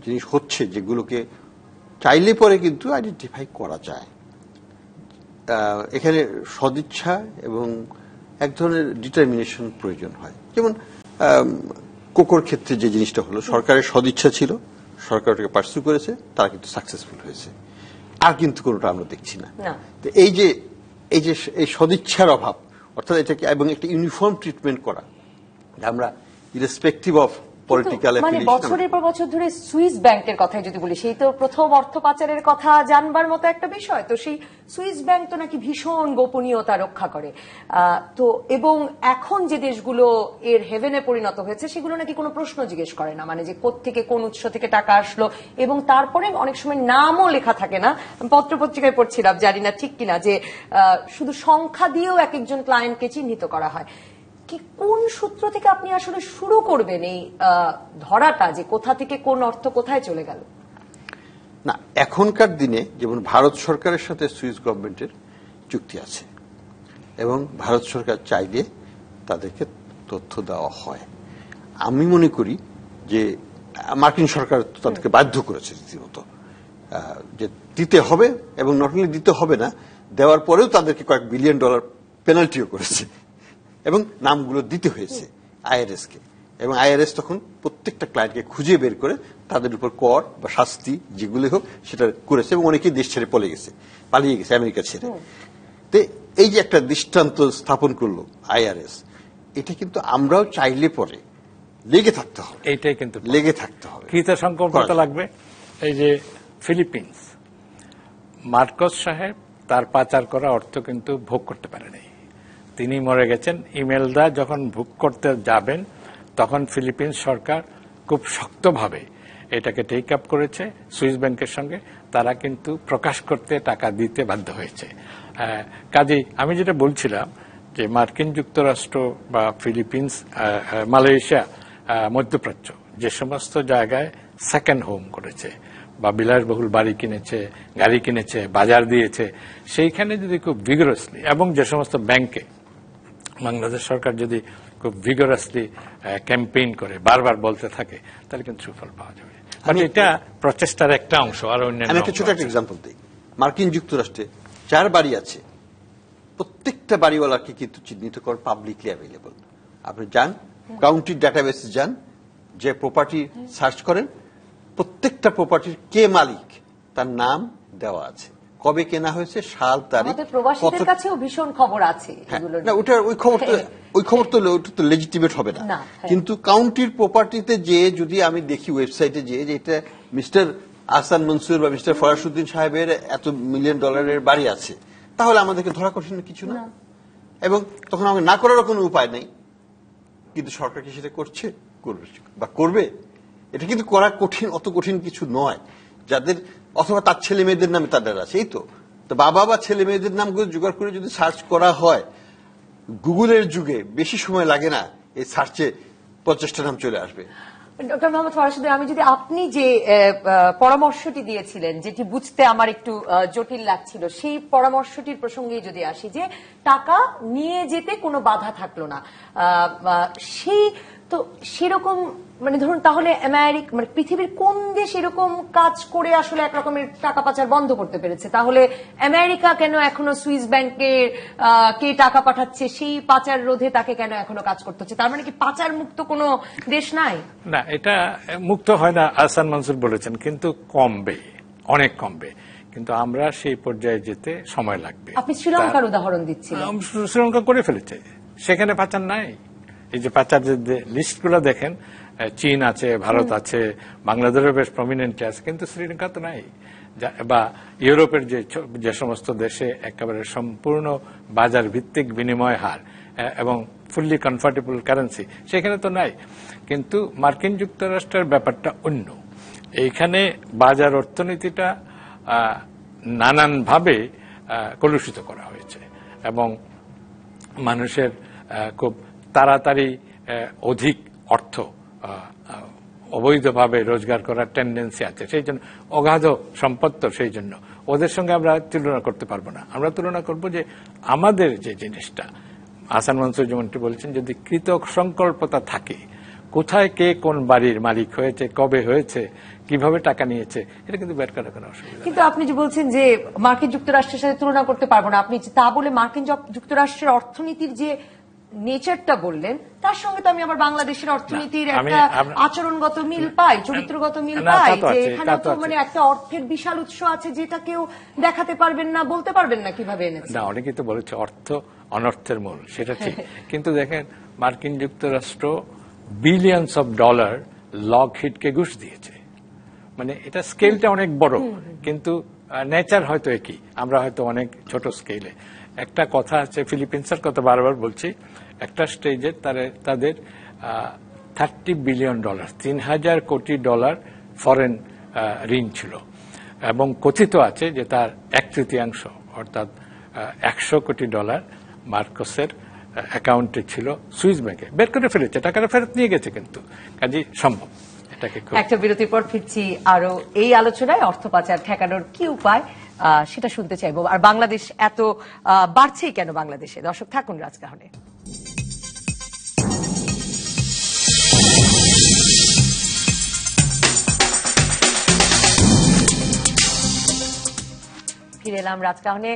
জিনিস হচ্ছে যেগুলোকে চাইলে পরে কিন্তু আইডেন্টিফাই করা যায়। এখানে সদিচ্ছা এবং এক ধরনের ডিটারমিনেশন প্রয়োজন হয়। যেমন কোকোর ক্ষেত্রে যে জিনিসটা হলো, সরকারের সদিচ্ছা ছিল, সরকার ওটাকে পার্সু করেছে, তারা কিন্তু সাকসেসফুল হয়েছে, আর কিন্তু কোনোটা আমরা দেখছি না। তো এই যে এই সদিচ্ছার অভাব, অর্থাৎ এটাকে এবং একটা ইউনিফর্ম ট্রিটমেন্ট করা, আমরা ইরেসপেক্টিভ অফ পলিটিক্যাল মানে বছরের পর বছর ধরে সুইস ব্যাংকের কথাই যদি বলি, সেই তো প্রথম অর্থ পাচারের কথা জানবার মতো একটা বিষয়। তো সেই সুইস ব্যাংক তো নাকি ভীষণ গোপনীয়তা রক্ষা করে। তো এবং এখন যে দেশগুলো এর হেভেনে পরিণত হয়েছে সেগুলো নাকি কোনো প্রশ্ন জিজ্ঞেস করে না, মানে যে কোত্থেকে কোন উৎস থেকে টাকা আসলো, এবং তারপরে অনেক সময় নামও লেখা থাকে না। পত্রপত্রিকায় পড়ছিলাম, জানি না ঠিক কিনা, যে শুধু সংখ্যা দিয়েও এক একজন ক্লায়েন্টকে চিহ্নিত করা হয়। কি কোন সূত্র থেকে আপনি আসলে শুরু করবেন এই ধরাটা, যে কোথা থেকে কোন অর্থ কোথায় চলে গেল? না, এখনকার দিনে যেমন ভারত সরকারের সাথে সুইস গভর্নমেন্টের চুক্তি আছে এবং ভারত সরকার চাইলে তাদেরকে তথ্য দেওয়া হয়। আমি মনে করি যে মার্কিন সরকার তাদেরকে বাধ্য করেছে রীতিমতো যে দিতে হবে, এবং নট অনলি দিতে হবে না, দেওয়ার পরেও তাদেরকে কয়েক বিলিয়ন ডলার পেনাল্টিও করেছে এবং নামগুলো দিতে হয়েছে আইআরএস কে, এবং আইআরএস তখন প্রত্যেকটা ক্লায়েন্টকে খুঁজে বের করে তাদের উপর কর বা শাস্তি যেগুলি হোক সেটা করেছে, এবং অনেকেই দেশ ছেড়ে পালিয়ে গেছে আমেরিকা ছেড়ে। তো এই যে একটা দৃষ্টান্ত স্থাপন করলো আইআরএস, এটা কিন্তু আমরাও চাইলে পরে লেগে থাকতে হবে, এইটাই কিন্তু লেগে থাকতে হবে। কৃত সংকল্পতা লাগবে। এই যে ফিলিপিন্স, মার্কোস সাহেব তার পাচার করা অর্থ কিন্তু ভোগ করতে পারেনি, তিনি মরে গেছেন। ইমেলদা যখন ভোগ করতে যাবেন তখন ফিলিপিন্স সরকার খুব শক্তভাবে এটাকে টেক আপ করেছে সুইস ব্যাংকের সঙ্গে, তারা কিন্তু প্রকাশ করতে টাকা দিতে বাধ্য হয়েছে। কাজেই আমি যেটা বলছিলাম যে মার্কিন যুক্তরাষ্ট্র বা ফিলিপিন্স, মালয়েশিয়া, মধ্যপ্রাচ্য যে সমস্ত জায়গায় সেকেন্ড হোম করেছে বা বিলাসবহুল বাড়ি কিনেছে, গাড়ি কিনেছে, বাজার দিয়েছে, সেইখানে যদি খুব ভিগোরাসলি, এবং যে সমস্ত ব্যাংকে বাংলাদেশ সরকার যদি খুব ভিগোরাসলি ক্যাম্পেইন করে বারবার বলতে থাকে, তাহলে কিন্তু সুফল পাওয়া যাবে। এটা প্রচেষ্টার একটা অংশ। আর অন্যান্য আমি একটা ছোট একটা এক্সাম্পল দিই। মার্কিন যুক্তরাষ্ট্রে যার বাড়ি আছে প্রত্যেকটা বাড়িওয়ালাকে কিন্তু চিহ্নিত কর পাবলিকলি অ্যাভেলেবল। আপনি যান, কাউন্টি ডাটাবেসে যান, যে প্রপার্টি সার্চ করেন, প্রত্যেকটা প্রপার্টির কে মালিক তার নাম দেওয়া আছে, কবে কেনা হয়েছে, সাল, তারিখ। প্রবাসীদের কাছেও ভীষণ খবর আছে এগুলো। না, ওই খবর তো লেজিটিমেট হবে না। কিন্তু কাউন্টির প্রপার্টিতে যে যদি আমি দেখি ওয়েবসাইটে যে এটা মিস্টার আহসান মনসুর বা মিস্টার ফরাসউদ্দিন সাহেবের এত মিলিয়ন ডলারের বাড়ি আছে, তাহলে আমাদেরকে ধরা কঠিন কিছু না, এবং তখন আমাকে না করারও কোনো উপায় নেই। কিন্তু সরকার কি সেটা করছে, করবে? এটা কিন্তু করা কঠিন, অত কঠিন কিছু নয়। যাদের অথবা তার ছেলে মেয়েদের নামে তাদের আছে, এই তো বাবা বা ছেলে মেয়েদের নামগুলো জোগাড় করে যদি সার্চ করা হয়, গুগলের যুগে বেশি সময় লাগে না, এই সার্চে 50টা নাম চলে আসবে। ডক্টর মোহাম্মদ ফরাসউদ্দিন, আমি যদি আপনি যে পরামর্শটি দিয়েছিলেন, যেটি বুঝতে আমার একটু জটিল লাগছিল, সেই পরামর্শটির প্রসঙ্গে যদি আসি, যে টাকা নিয়ে যেতে কোনো বাধা থাকলো না, সেই তো সেরকম, মানে ধরুন তাহলে মানে পৃথিবীর কোন দেশ এরকম কাজ করে আসলে এক রকমের টাকা পাচার বন্ধ করতে পেরেছে? তাহলে আমেরিকা কেন এখনো সুইস ব্যাংকে কে টাকা পাঠাচ্ছে সেই পাচার রোধে তাকে কেন এখনো কাজ করতে হচ্ছে? তার মানে কি পাচার মুক্ত কোনো দেশ নাই? না, এটা মুক্ত হয় না, আহসান মনসুর বলেছেন, কিন্তু কমবে, অনেক কমবে। কিন্তু আমরা সেই পর্যায়ে যেতে সময় লাগবে। আপনি শ্রীলঙ্কার উদাহরণ দিচ্ছিলেন। শ্রীলঙ্কা করে ফেলেছে, সেখানে পাচার নাই। এই যে পাচারের যে লিস্টগুলো দেখেন, চীন আছে, ভারত আছে, বাংলাদেশের বেশ প্রমিনেন্টে আছে, কিন্তু শ্রীলঙ্কা তো নাই। বা ইউরোপের যে সমস্ত দেশে একেবারে সম্পূর্ণ বাজার ভিত্তিক বিনিময় হার এবং ফুললি কনভার্টেবল কারেন্সি, সেখানে তো নাই। কিন্তু মার্কিন যুক্তরাষ্ট্রের ব্যাপারটা অন্য। এইখানে বাজার অর্থনীতিটা নানানভাবে কলুষিত করা হয়েছে এবং মানুষের খুব তাড়াতাড়ি অধিক অর্থ অবৈধভাবে রোজগার করার টেন্ডেন্সি আছে। সেই জন্য অগাধ সম্পদ, সেই জন্য ওদের সঙ্গে আমরা তুলনা করতে পারবো না। আমরা তুলনা করব যে আমাদের যে জিনিসটা, আহসান মনসুর যেমনটি বলছেন, যদি কৃত সংকল্পতা থাকে, কোথায় কে কোন বাড়ির মালিক হয়েছে, কবে হয়েছে, কিভাবে টাকা নিয়েছে, এটা কিন্তু বের করা কোনো অসুবিধা। কিন্তু আপনি যে বলছেন যে মার্কিন যুক্তরাষ্ট্রের সাথে তুলনা করতে পারবো না, আপনি তা বলে মার্কিন যুক্তরাষ্ট্রের অর্থনীতির যে নেচারটা বললেন, তার সঙ্গে তো আমি আবার বাংলাদেশের অর্থনীতির একটা আচরণগত মিল পাই, চরিত্রগত মিল পাই, যে এখানে তো মানে একটা অর্থের বিশাল উৎস আছে যেটা কেউ দেখাতে পারবেন না, বলতে পারবেন না কিভাবে এনেছে। না, অনেকেই তো বলেছে অর্থ অনর্থের মূল, সেটা ঠিক। কিন্তু দেখেন, মার্কিন যুক্তরাষ্ট্র বিলিয়নস অফ ডলার লকহিডকে ঘুষ দিয়েছে। মানে এটা স্কেলটা অনেক বড়, কিন্তু নেচার হয়তো একই, আমরা হয়তো অনেক ছোট স্কেলে। একটা কথা আছে, ফিলিপিন্সের কথা বারবার বলছি, একটা স্টেজে তাদের $30 বিলিয়ন, 3000 কোটি ডলার ফরেন ঋণ ছিল, এবং কথিত আছে যে তার 1/3 অর্থাৎ $100 কোটি মার্কোসের অ্যাকাউন্টে ছিল সুইস ব্যাংকে। বের করে ফেলেছে, টাকাটা ফেরত নিয়ে গেছে, কিন্তু কাজেই সম্ভব। একটা বিরতির পর ফিরছি আরো এই আলোচনায়, অর্থ পাচার ঠেকানোর কি উপায় সেটা শুনতে চাইবো। আর বাংলাদেশ এত বাড়ছেই কেন বাংলাদেশে? দর্শক থাকুন রাজকাহনে। ফিরে এলাম রাজকাহনে।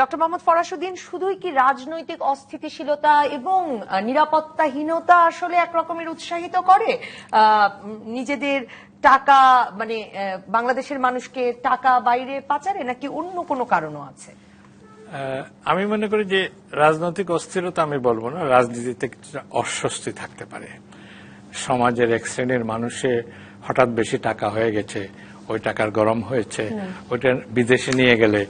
ডক্টর মোহাম্মদ ফরাসউদ্দিন, শুধুই কি রাজনৈতিক অস্থিতিশীলতা এবং নিরাপত্তাহীনতা আসলে একরকমের উৎসাহিত করে নিজেদের টাকা, মানে বাংলাদেশের মানুষকে টাকা বাইরে পাচারে, নাকি অন্য কোনো কারণও আছে? আমি মনে করি যে রাজনৈতিক অস্থিরতা আমি বলবো না, রাজনীতিতে কিছুটা অস্বস্তি থাকতে পারে। সমাজের এক শ্রেণীর মানুষে হঠাৎ বেশি টাকা হয়ে গেছে, ওই টাকার গরম হয়েছে, ওইটা বিদেশে নিয়ে গেলে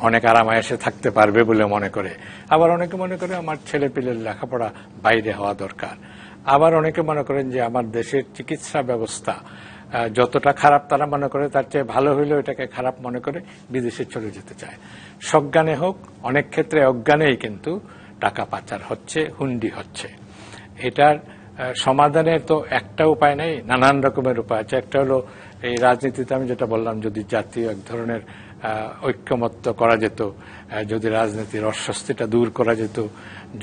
অনেক আরামায়েশে থাকতে পারবে বলে মনে করে। আবার অনেকে মনে করে আমার ছেলে পেলের লেখাপড়া বাইরে হওয়া দরকার। আবার অনেকে মনে করেন যে আমার দেশের চিকিৎসা ব্যবস্থা যতটা খারাপ তারা মনে করে, তার চেয়ে ভালো হইলে ওইটাকে খারাপ মনে করে বিদেশে চলে যেতে চায়। সজ্ঞানে হোক, অনেক ক্ষেত্রে অজ্ঞানেই কিন্তু টাকা পাচার হচ্ছে, হুন্ডি হচ্ছে। এটার সমাধানের তো একটা উপায় নেই, নানান রকমের উপায় আছে। একটা হলো এই রাজনীতিতে আমি যেটা বললাম, যদি জাতীয় এক ধরনের ঐক্যমত্য করা যেত, যদি রাজনীতির অস্বস্তিটা দূর করা যেত,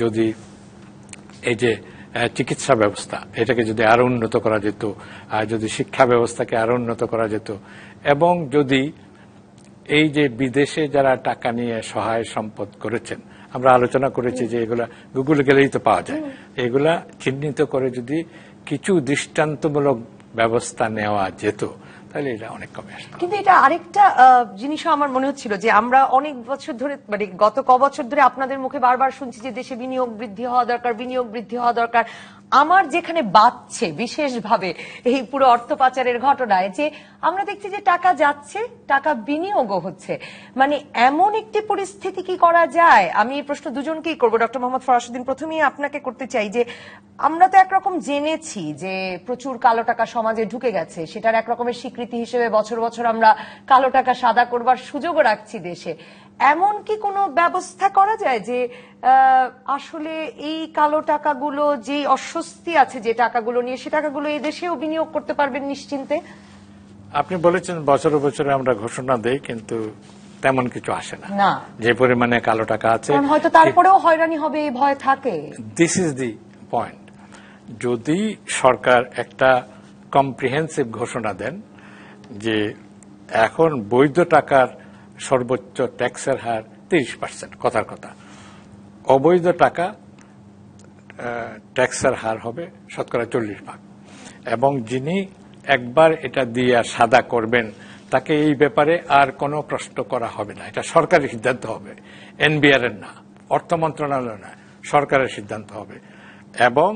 যদি এই যে চিকিৎসা ব্যবস্থা এটাকে যদি আরো উন্নত করা যেত, যদি শিক্ষা ব্যবস্থাকে আরো উন্নত করা যেত, এবং যদি এই যে বিদেশে যারা টাকা নিয়ে সহায় সম্পদ করেছেন, আমরা আলোচনা করেছি যে এগুলা গুগলে গেলেই তো পাওয়া যায়, এগুলা চিহ্নিত করে যদি কিছু দৃষ্টান্তমূলক ব্যবস্থা নেওয়া যেত, তাহলে এটা অনেক কমে আসবে। কিন্তু এটা আরেকটা জিনিসও আমার মনে হচ্ছিল যে আমরা অনেক বছর ধরে, মানে গত বছর ধরে আপনাদের মুখে বারবার শুনছি যে দেশে বিনিয়োগ বৃদ্ধি হওয়া দরকার, বিনিয়োগ বৃদ্ধি হওয়া দরকার। আমার যেখানে বাড়ছে বিশেষভাবে এই পুরো অর্থ পাচারের ঘটনায়, যে আমরা দেখছি যে টাকা যাচ্ছে, টাকা বিনিয়োগও হচ্ছে। মানে এমন একটি পরিস্থিতি কি করা যায়? আমি এই প্রশ্ন দুজনকেই করবো। ডক্টর মোহাম্মদ ফরাসউদ্দিন, প্রথমেই আপনাকে করতে চাই যে আমরা তো একরকম জেনেছি যে প্রচুর কালো টাকা সমাজে ঢুকে গেছে, সেটার একরকমের স্বীকৃতি হিসেবে বছর বছর আমরা কালো টাকা সাদা করবার সুযোগও রাখছি দেশে। এমন কি কোনো ব্যবস্থা করা যায় যে আসলে এই কালো টাকাগুলো, যে অস্বস্তি আছে যে টাকাগুলো নিয়ে, সে টাকাগুলো এই দেশেও বিনিয়োগ করতে পারবেন নিশ্চিন্তে? আপনি বলেছেন বছর বছরে আমরা ঘোষণা দেই, কিন্তু তেমন কিছু আসে না, যে পরিমাণে কালো টাকা আছে। হয়তো তারপরেও হয়রানি হবে এই ভয় থাকে। This is the point. যদি সরকার একটা কম্প্রিহেন্সিভ ঘোষণা দেন যে এখন বৈধ টাকার সর্বোচ্চ ট্যাক্সের হার 30%, কথার কথা, অবৈধ টাকা ট্যাক্সের হার হবে 40%, এবং যিনি একবার এটা দিয়ে সাদা করবেন তাকে এই ব্যাপারে আর কোনো প্রশ্ন করা হবে না। এটা সরকারের সিদ্ধান্ত হবে, এনবিআর এর না, অর্থ মন্ত্রণালয় না, সরকারের সিদ্ধান্ত হবে। এবং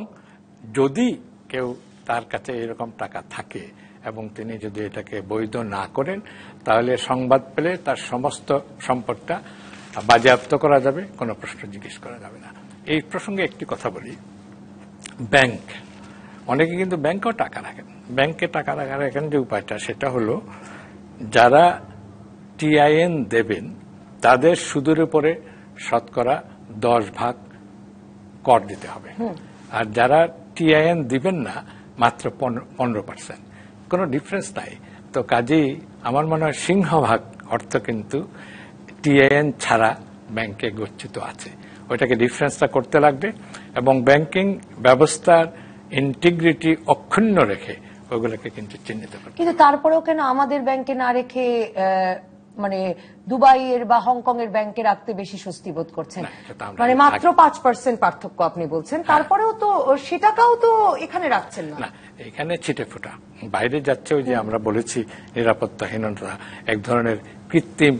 যদি কেউ তার কাছে এরকম টাকা থাকে এবং তিনি যদি এটাকে বৈধ না করেন, তাহলে সংবাদ পেলে তার সমস্ত সম্পদটা বাজেয়াপ্ত করা যাবে, কোনো প্রশ্ন জিজ্ঞেস করা যাবে না। এই প্রসঙ্গে একটি কথা বলি, ব্যাংক, অনেকে কিন্তু ব্যাংকেও টাকা রাখেন। ব্যাংকে টাকা রাখার যে উপায়টা, সেটা হলো যারা টিআইএন দেবেন তাদের সুদের উপরে 10% কর দিতে হবে, আর যারা টিআইএন দিবেন না মাত্র 15%। কোনো ডিফারেন্স নাই। তো কাজেই আমার মনে হয় সিংহভাগ অর্থ কিন্তু টিআইএন ছাড়া ব্যাংকে গচ্ছিত আছে। ওইটাকে ডিফারেন্সটা করতে লাগবে, এবং ব্যাংকিং ব্যবস্থার ইন্টিগ্রিটি অক্ষুণ্ণ রেখে ওইগুলোকে কিন্তু চিহ্নিত করবে। কিন্তু তারপরেও কেন আমাদের ব্যাংকে না রেখে মানে দুবাইয়ের বা হংকং এর ব্যাংকে রাখতে বেশি স্বস্তি বোধ করছেন? মানে মাত্র 5% পার্থক্য আপনি বলছেন, তারপরেও তো সেটাকেও তো এখানে রাখছেন না। এখানে ছিটে ফোটা বাইরে যাচ্ছে। ওই যে আমরা বলেছি নিরাপত্তাহীনতা, এক ধরনের কৃত্রিম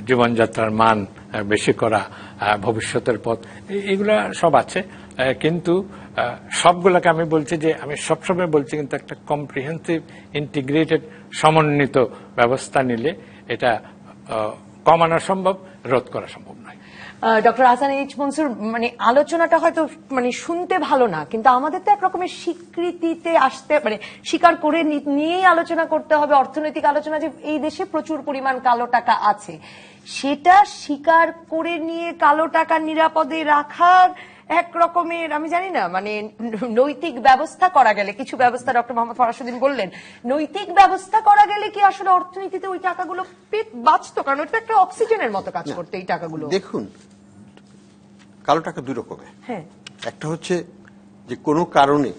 জীবনযাত্রার মান বেশি করা, ভবিষ্যতের পথ, এগুলা সব আছে। কিন্তু সবগুলোকে আমি বলছি যে, আমি সবসময় বলছি কিন্তু একটা কম্প্রিহেন্সিভ ইন্টিগ্রেটেড সমন্বিত ব্যবস্থা নিলে এটা কমানো সম্ভব, রোধ করা সম্ভব নয়। ডক্টর আহসান এইচ মনসুর, মানে আলোচনাটা হয়তো মানে শুনতে ভালো না, কিন্তু আমাদের তো একরকমের স্বীকৃতিতে আসতে, মানে স্বীকার করে নিয়েই আলোচনা করতে হবে, অর্থনৈতিক আলোচনা, যে এই দেশে প্রচুর পরিমাণ কালো টাকা আছে, সেটা স্বীকার করে নিয়ে কালো টাকা নিরাপদে রাখার এক রকমের, আমি জানি না, মানে নৈতিক ব্যবস্থা করা গেলে, কিছু ব্যবস্থা ডক্টর মোহাম্মদ ফরাসউদ্দিন বললেন, নৈতিক ব্যবস্থা করা গেলে কি আসলে অর্থনীতিতে ওই টাকাগুলো বাঁচতো? কারণ এটা একটা অক্সিজেনের মতো কাজ করতে এই টাকাগুলো। দেখুন, কালো টাকা দুই রকমের। হ্যাঁ, একটা হচ্ছে যে কোনো কারণে,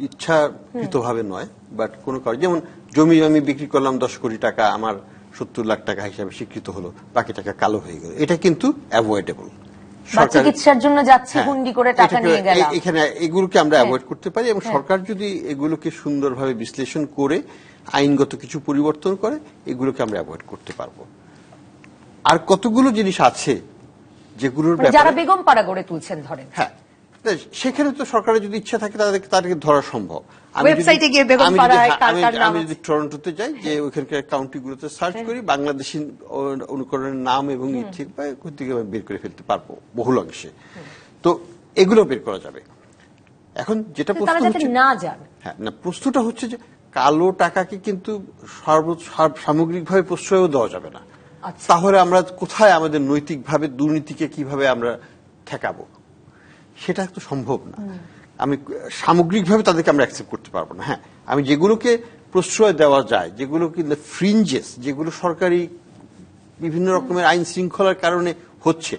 ইচ্ছাকৃতভাবে নয়, বাট কোনো কারণে, যেমন জমি আমি বিক্রি করলাম 10 কোটি টাকা, আমার 70 লাখ টাকা হিসাবে স্বীকৃত হলো, বাকি টাকা কালো হয়ে গেল, এটা কিন্তু অ্যাভয়েডেবল। চিকিৎসার জন্য যাচ্ছে হুন্ডি করে টাকা নিয়ে গেলাম, এখানে এগুলোকে আমরা অ্যাভয়েড করতে পারি, এবং সরকার যদি এগুলোকে সুন্দরভাবে বিশ্লেষণ করে আইনগত কিছু পরিবর্তন করে, এগুলোকে আমরা অ্যাভয়েড করতে পারবো। আর কতগুলো জিনিস আছে যেগুলোর যারা বেগম পাড়া গড়ে তুলছেন ধরেন, হ্যাঁ, সেখানে তো সরকারের যদি ইচ্ছা থাকে তাদেরকে ধরা সম্ভব। ওয়েবসাইটে গিয়ে বেগম পাড়ায় আমি যদি টরন্টোতে যাই, যে ওইখানকার কাউন্টিগুলোতে সার্চ করি, বাংলাদেশি অনুকরণের নাম এবং বের করে ফেলতে পারবো বহুল অংশে। তো এগুলো বের করা যাবে। এখন যেটা প্রশ্ন হচ্ছে, না যান, হ্যাঁ, না, প্রশ্নটা হচ্ছে যে কালো টাকাকে কিন্তু সামগ্রিকভাবে প্রশ্রয়ও দেওয়া যাবে না। তাহলে আমরা কোথায় আমাদের নৈতিকভাবে দুর্নীতিকে কিভাবে আমরা ঠেকাবো? সেটা তো সম্ভব না। আমি সামগ্রিকভাবে তাদেরকে আমরা অ্যাকসেপ্ট করতে পারবো না। হ্যাঁ, আমি যেগুলোকে প্রশ্রয় দেওয়া যায়, যেগুলো কিন্তু ফ্রিঞ্জেস, যেগুলো সরকারি বিভিন্ন রকমের আইন শৃঙ্খলার কারণে হচ্ছে,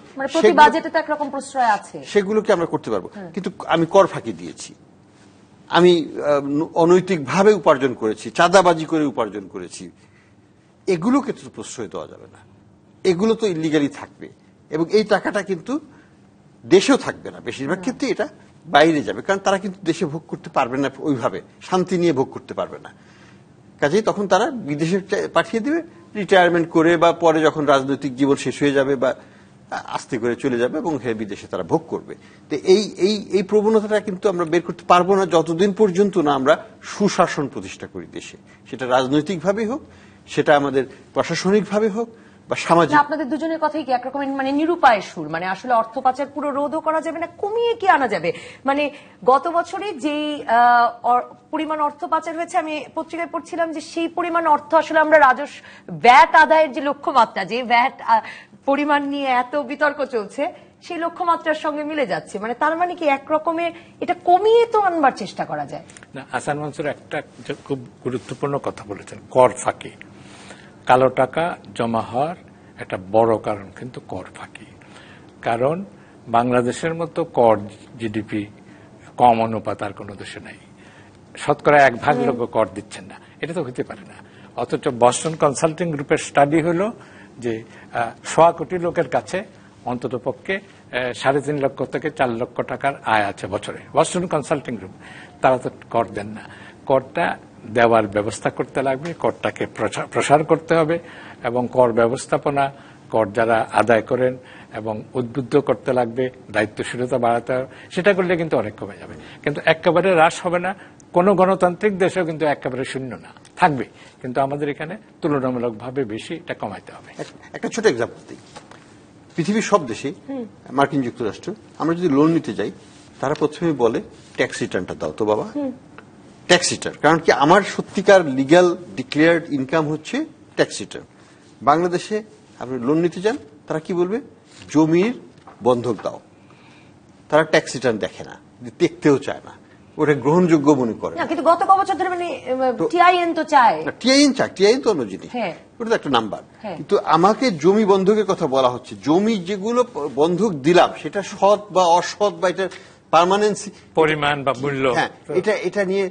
সেগুলোকে আমরা করতে পারবো। কিন্তু আমি কর ফাঁকি দিয়েছি, আমি অনৈতিকভাবে উপার্জন করেছি, চাঁদাবাজি করে উপার্জন করেছি, এগুলোকে তো প্রশ্রয় দেওয়া যাবে না। এগুলো তো ইলিগালি থাকবে, এবং এই টাকাটা কিন্তু দেশেও থাকবে না। বেশিরভাগ ক্ষেত্রে এটা বাইরে যাবে, কারণ তারা কিন্তু দেশে ভোগ করতে পারবে না, ওইভাবে শান্তি নিয়ে ভোগ করতে পারবে না। কাজেই তখন তারা বিদেশে পাঠিয়ে দেবে, রিটায়ারমেন্ট করে, বা পরে যখন রাজনৈতিক জীবন শেষ হয়ে যাবে বা আস্তে করে চলে যাবে, এবং বিদেশে তারা ভোগ করবে। তো এই প্রবণতাটা কিন্তু আমরা বের করতে পারবো না যতদিন পর্যন্ত না আমরা সুশাসন প্রতিষ্ঠা করি দেশে। সেটা রাজনৈতিকভাবে হোক, সেটা আমাদের প্রশাসনিকভাবে হোক, বা সামাজিক। আপনাদের দুজনের কথাই কি একরকমের মানে নিরুপায় সুর, মানে আসলে অর্থ পাচার পুরো রোধও করা যাবে না, কমিয়ে কি আনা যাবে? মানে গত বছরে যেই পরিমাণ অর্থ পাচার হয়েছে, আমি পত্রিকায় পড়ছিলাম যে সেই পরিমাণ অর্থ আসলে আমরা রাজস্ব ভ্যাট আদায়ের যে লক্ষ্যমাত্রা, যে ভ্যাট পরিমাণ নিয়ে এত বিতর্ক চলছে, সেই লক্ষ্যমাত্রার সঙ্গে মিলে যাচ্ছে। মানে তার মানে কি একরকমের এটা কমিয়ে তো আনবার চেষ্টা করা যায় না? আহসান মনসুর একটা খুব গুরুত্বপূর্ণ কথা বলেছেন, কর ফাঁকি। কালো টাকা জমা হওয়ার একটা বড় কারণ কিন্তু কর ফাঁকি। কারণ বাংলাদেশের মতো কর জিডিপি কম অনুপাত আর কোনো দেশে নাই। 1/2 লোক কর দিচ্ছেন না, এটা তো হতে পারে না। অথচ বস্টন কনসাল্টিং গ্রুপের স্টাডি হলো যে 1.25 কোটি লোকের কাছে অন্তত পক্ষে 3.5 লক্ষ থেকে 4 লক্ষ টাকার আয় আছে বছরে। বস্টন কনসাল্টিং গ্রুপ, তারা তো কর দেন না। করটা দেওয়ার ব্যবস্থা করতে লাগবে, করটাকে প্রসার করতে হবে, এবং কর ব্যবস্থাপনা, কর যারা আদায় করেন এবং উদ্বুদ্ধ করতে লাগবে, দায়িত্বশীলতা বাড়াতে হবে। সেটা করলে কিন্তু অনেক কমে যাবে, কিন্তু একেবারে হ্রাস হবে না। কোন গণতান্ত্রিক দেশেও কিন্তু একেবারে শূন্য না, থাকবে, কিন্তু আমাদের এখানে তুলনামূলকভাবে বেশি এটা কমাইতে হবে। একটা ছোট এক্সাম্পল দিই। পৃথিবীর সব দেশে, মার্কিন যুক্তরাষ্ট্র, আমরা যদি লোন নিতে যাই, তারা প্রথমে বলে ট্যাক্স রিটার্নটা দাও তো বাবা, ট্যাক্স রিটার্ন। কারণ কি, আমার সত্যিকার লিগ্যাল ডিক্লেয়ার্ড ইনকাম হচ্ছে ট্যাক্স রিটার্ন। বাংলাদেশে আপনি লোন নিতে যান, তারা কি বলবে, জমির বন্ধক দাও। তারা ট্যাক্স রিটার্ন দেখে না, দেখতেও চায় না, ওটা গ্রহণযোগ্য মনে করে না। কিন্তু গত কয়েক বছর ধরে মানে টিআইএন তো চায়, টিআইএন তো অন্য জিনিস, ওটা তো একটা নাম্বার। কিন্তু আমাকে জমি বন্ধকের কথা বলা হচ্ছে। জমি যেগুলো বন্ধক দিলাম, সেটা সৎ বা অসৎ, বা এটা পার্মানেন্সি, পরিমাণ বা মূল্য, হ্যাঁ, এটা নিয়ে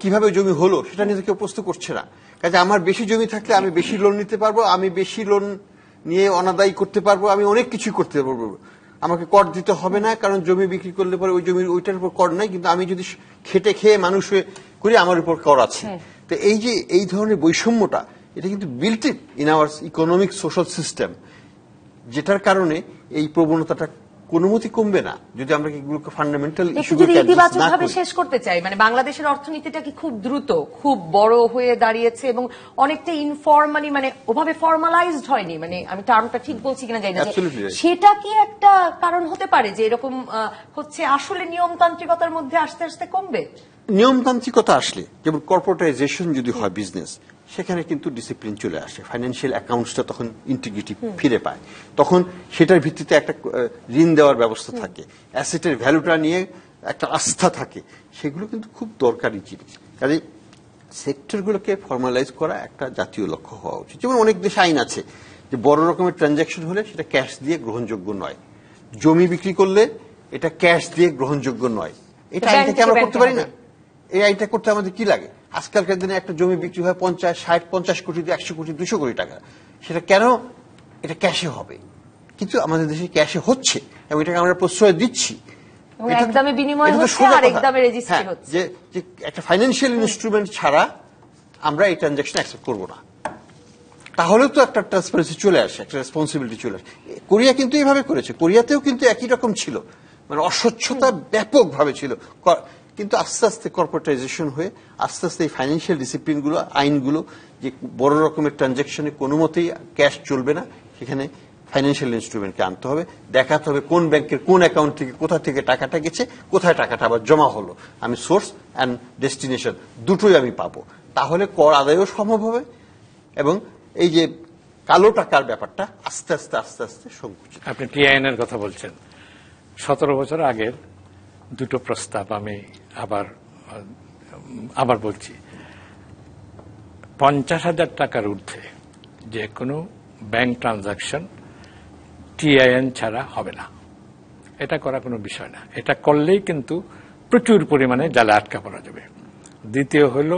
কিভাবে জমি হলো সেটা নিয়ে কেউ প্রশ্ন করছে না। কাজে আমার বেশি জমি থাকলে আমি বেশি লোন নিতে পারবো, আমি বেশি লোন নিয়ে অনাদায়ী করতে পারবো, আমি অনেক কিছুই করতে পারবো। আমাকে কর দিতে হবে না, কারণ জমি বিক্রি করলে পরে ওই জমির ওইটার উপর কর নাই, কিন্তু আমি যদি খেটে খেয়ে মানুষ করি, আমার উপর কর আছে। তো এই যে এই ধরনের বৈষম্যটা, এটা কিন্তু built in our economic social system, যেটার কারণে এই প্রবণতাটা কোনো মতে কমবে না যদি আমরা এগুলোকে ফান্ডামেন্টাল যদি ইতিবাচক ভাবে শেষ করতে চাই। মানে বাংলাদেশের অর্থনীতিটা কি খুব দ্রুত খুব বড় হয়ে দাঁড়িয়েছে এবং অনেকটা ইনফর্মালি, মানে ওভাবে ফর্মালাইজড হয়নি, মানে আমি টার্মটা ঠিক বলছি কিনা জানি না, সেটা কি একটা কারণ হতে পারে যে এরকম হচ্ছে আসলে নিয়মতান্ত্রিকতার মধ্যে আস্তে আস্তে কমবে? নিয়মতান্ত্রিকতা আসলে, যেমন কর্পোরেটাইজেশন যদি হয় বিজনেস, সেখানে কিন্তু ডিসিপ্লিন চলে আসে, ফাইন্যান্সিয়াল অ্যাকাউন্টসটা তখন ইন্টিগ্রিটি ফিরে পায়, তখন সেটার ভিত্তিতে একটা ঋণ দেওয়ার ব্যবস্থা থাকে, অ্যাসেটের ভ্যালুটা নিয়ে একটা আস্থা থাকে, সেগুলো কিন্তু খুব দরকারি জিনিস। কাজে সেক্টরগুলোকে ফর্মালাইজ করা একটা জাতীয় লক্ষ্য হওয়া উচিত। যেমন অনেক দেশে আইন আছে যে বড় রকমের ট্রানজাকশন হলে সেটা ক্যাশ দিয়ে গ্রহণযোগ্য নয়, জমি বিক্রি করলে এটা ক্যাশ দিয়ে গ্রহণযোগ্য নয়। এটা আইনটাকে আমরা করতে পারি না? এই আইনটা করতে আমাদের কি লাগে? আজকালকার দিনে একটা জমি বিক্রি হয় 50, 60, 50 কোটি, 100 কোটি, 200 কোটি টাকা, সেটা কেন এটা ক্যাশে হবে? কিন্তু আমাদের দেশে ক্যাশে হচ্ছে এবং এটাকে আমরা প্রশ্রয় দিচ্ছি। একদমে বিনিময় হচ্ছে আর একদমে রেজিস্ট্রি হচ্ছে। যে একটা ফাইন্যান্সিয়াল ইনস্ট্রুমেন্ট ছাড়া আমরা এই ট্রানজাকশন অ্যাকসেপ্ট করব না, তাহলে তো একটা ট্রান্সপারেন্সি চলে আসে, একটা রেসপন্সিবিলিটি চলে আসে। কোরিয়া কিন্তু এইভাবে করেছে, কোরিয়াতেও কিন্তু একই রকম ছিল, মানে অস্বচ্ছতা ব্যাপকভাবে ছিল, কিন্তু আস্তে আস্তে কর্পোরেটাইজেশন হয়ে আস্তে আস্তে এই ফাইন্যান্সিয়াল ডিসিপ্লিনগুলো, আইনগুলো, যে বড় রকমের ট্রানজাকশনে কোনো মতেই ক্যাশ চলবে না, সেখানে ফাইন্যান্সিয়াল ইনস্ট্রুমেন্টকে আনতে হবে, দেখাতে হবে কোন ব্যাংকের কোন অ্যাকাউন্ট থেকে কোথা থেকে টাকাটা গেছে, কোথায় টাকাটা আবার জমা হলো, আমি সোর্স অ্যান্ড ডেস্টিনেশন দুটোই আমি পাবো, তাহলে কর আদায়ও সম্ভব হবে এবং এই যে কালো টাকার ব্যাপারটা আস্তে আস্তে আস্তে আস্তে সংকুচিত। আপনি টিআইএনের কথা বলছেন, 17 বছর আগের দুটো প্রস্তাব আমি আবার বলছি। 50,000 টাকার ঊর্ধ্বে যে কোনো ব্যাংক ট্রানজাকশন টিআইএন ছাড়া হবে না, এটা করা কোনো বিষয় না। এটা করলেই কিন্তু প্রচুর পরিমাণে জালে আটকা পড়া যাবে। দ্বিতীয় হলো,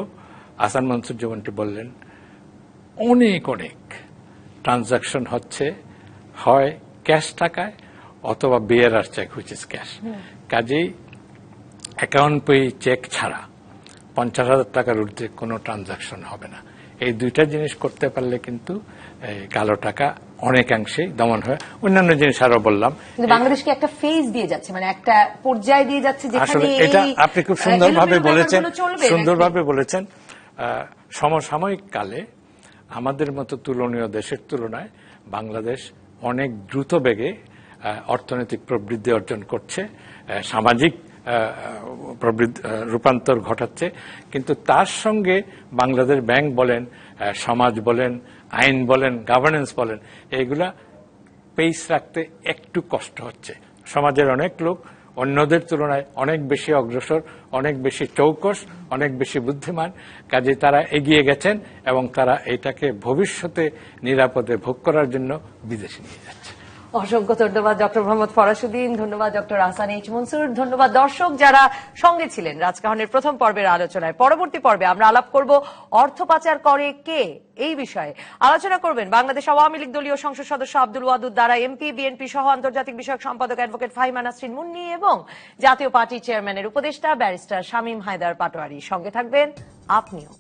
আহসান মনসুর যেমনটি বললেন, অনেক অনেক ট্রানজাকশন হচ্ছে হয় ক্যাশ টাকায় অথবা bearer cheque, which is cash. কাজেই অ্যাকাউন্ট পে চেক ছাড়া 50,000 টাকার ঊর্ধ্বে কোনো ট্রানজাকশন হবে না। এই দুইটা জিনিস করতে পারলে কিন্তু কালো টাকা অনেকাংশেই দমন হয়। অন্যান্য জিনিস আরো বললাম, বাংলাদেশকে একটা ফেজ দিয়ে যাচ্ছে, মানে একটা পর্যায়ে দিয়ে যাচ্ছে যেখানে এটা আপনি খুব সুন্দরভাবে বলেছেন। সমসাময়িক কালে আমাদের মতো তুলনীয় দেশের তুলনায় বাংলাদেশ অনেক দ্রুত বেগে অর্থনৈতিক প্রবৃদ্ধি অর্জন করছে, সামাজিক রূপান্তর ঘটাচ্ছে, কিন্তু তার সঙ্গে বাংলাদেশ ব্যাংক বলেন, সমাজ বলেন, আইন বলেন, গভর্নেন্স বলেন, এইগুলা পেস রাখতে একটু কষ্ট হচ্ছে। সমাজের অনেক লোক অন্যদের তুলনায় অনেক বেশি অগ্রসর, অনেক বেশি চৌকস, অনেক বেশি বুদ্ধিমান, কাজে তারা এগিয়ে গেছেন এবং তারা এটাকে ভবিষ্যতে নিরাপদে ভোগ করার জন্য বিদেশে নিয়ে যাচ্ছে। অসংখ্য ধন্যবাদ ডক্টর মোহাম্মদ ফরাসউদ্দিন, ধন্যবাদ ডক্টর আহসান এইচ মনসুর, ধন্যবাদ দর্শক যারা সঙ্গে ছিলেন রাজকাহনের প্রথম পর্বের আলোচনায়। পরবর্তী পর্বে আমরা আলাপ করব অর্থ পাচার করে কে এই বিষয়ে। আলোচনা করবেন বাংলাদেশ আওয়ামী লীগ দলীয় সংসদ সদস্য আব্দুল ওয়াদুদ দ্বারা এমপি, বিএনপি সহ আন্তর্জাতিক বিষয়ক সম্পাদক অ্যাডভোকেট ফাহিমা নাসরিন মুন্নি এবং জাতীয় পার্টি চেয়ারম্যানের উপদেষ্টা ব্যারিস্টার শামীম হায়দার পাটোয়ারি। সঙ্গে থাকবেন আপনিও।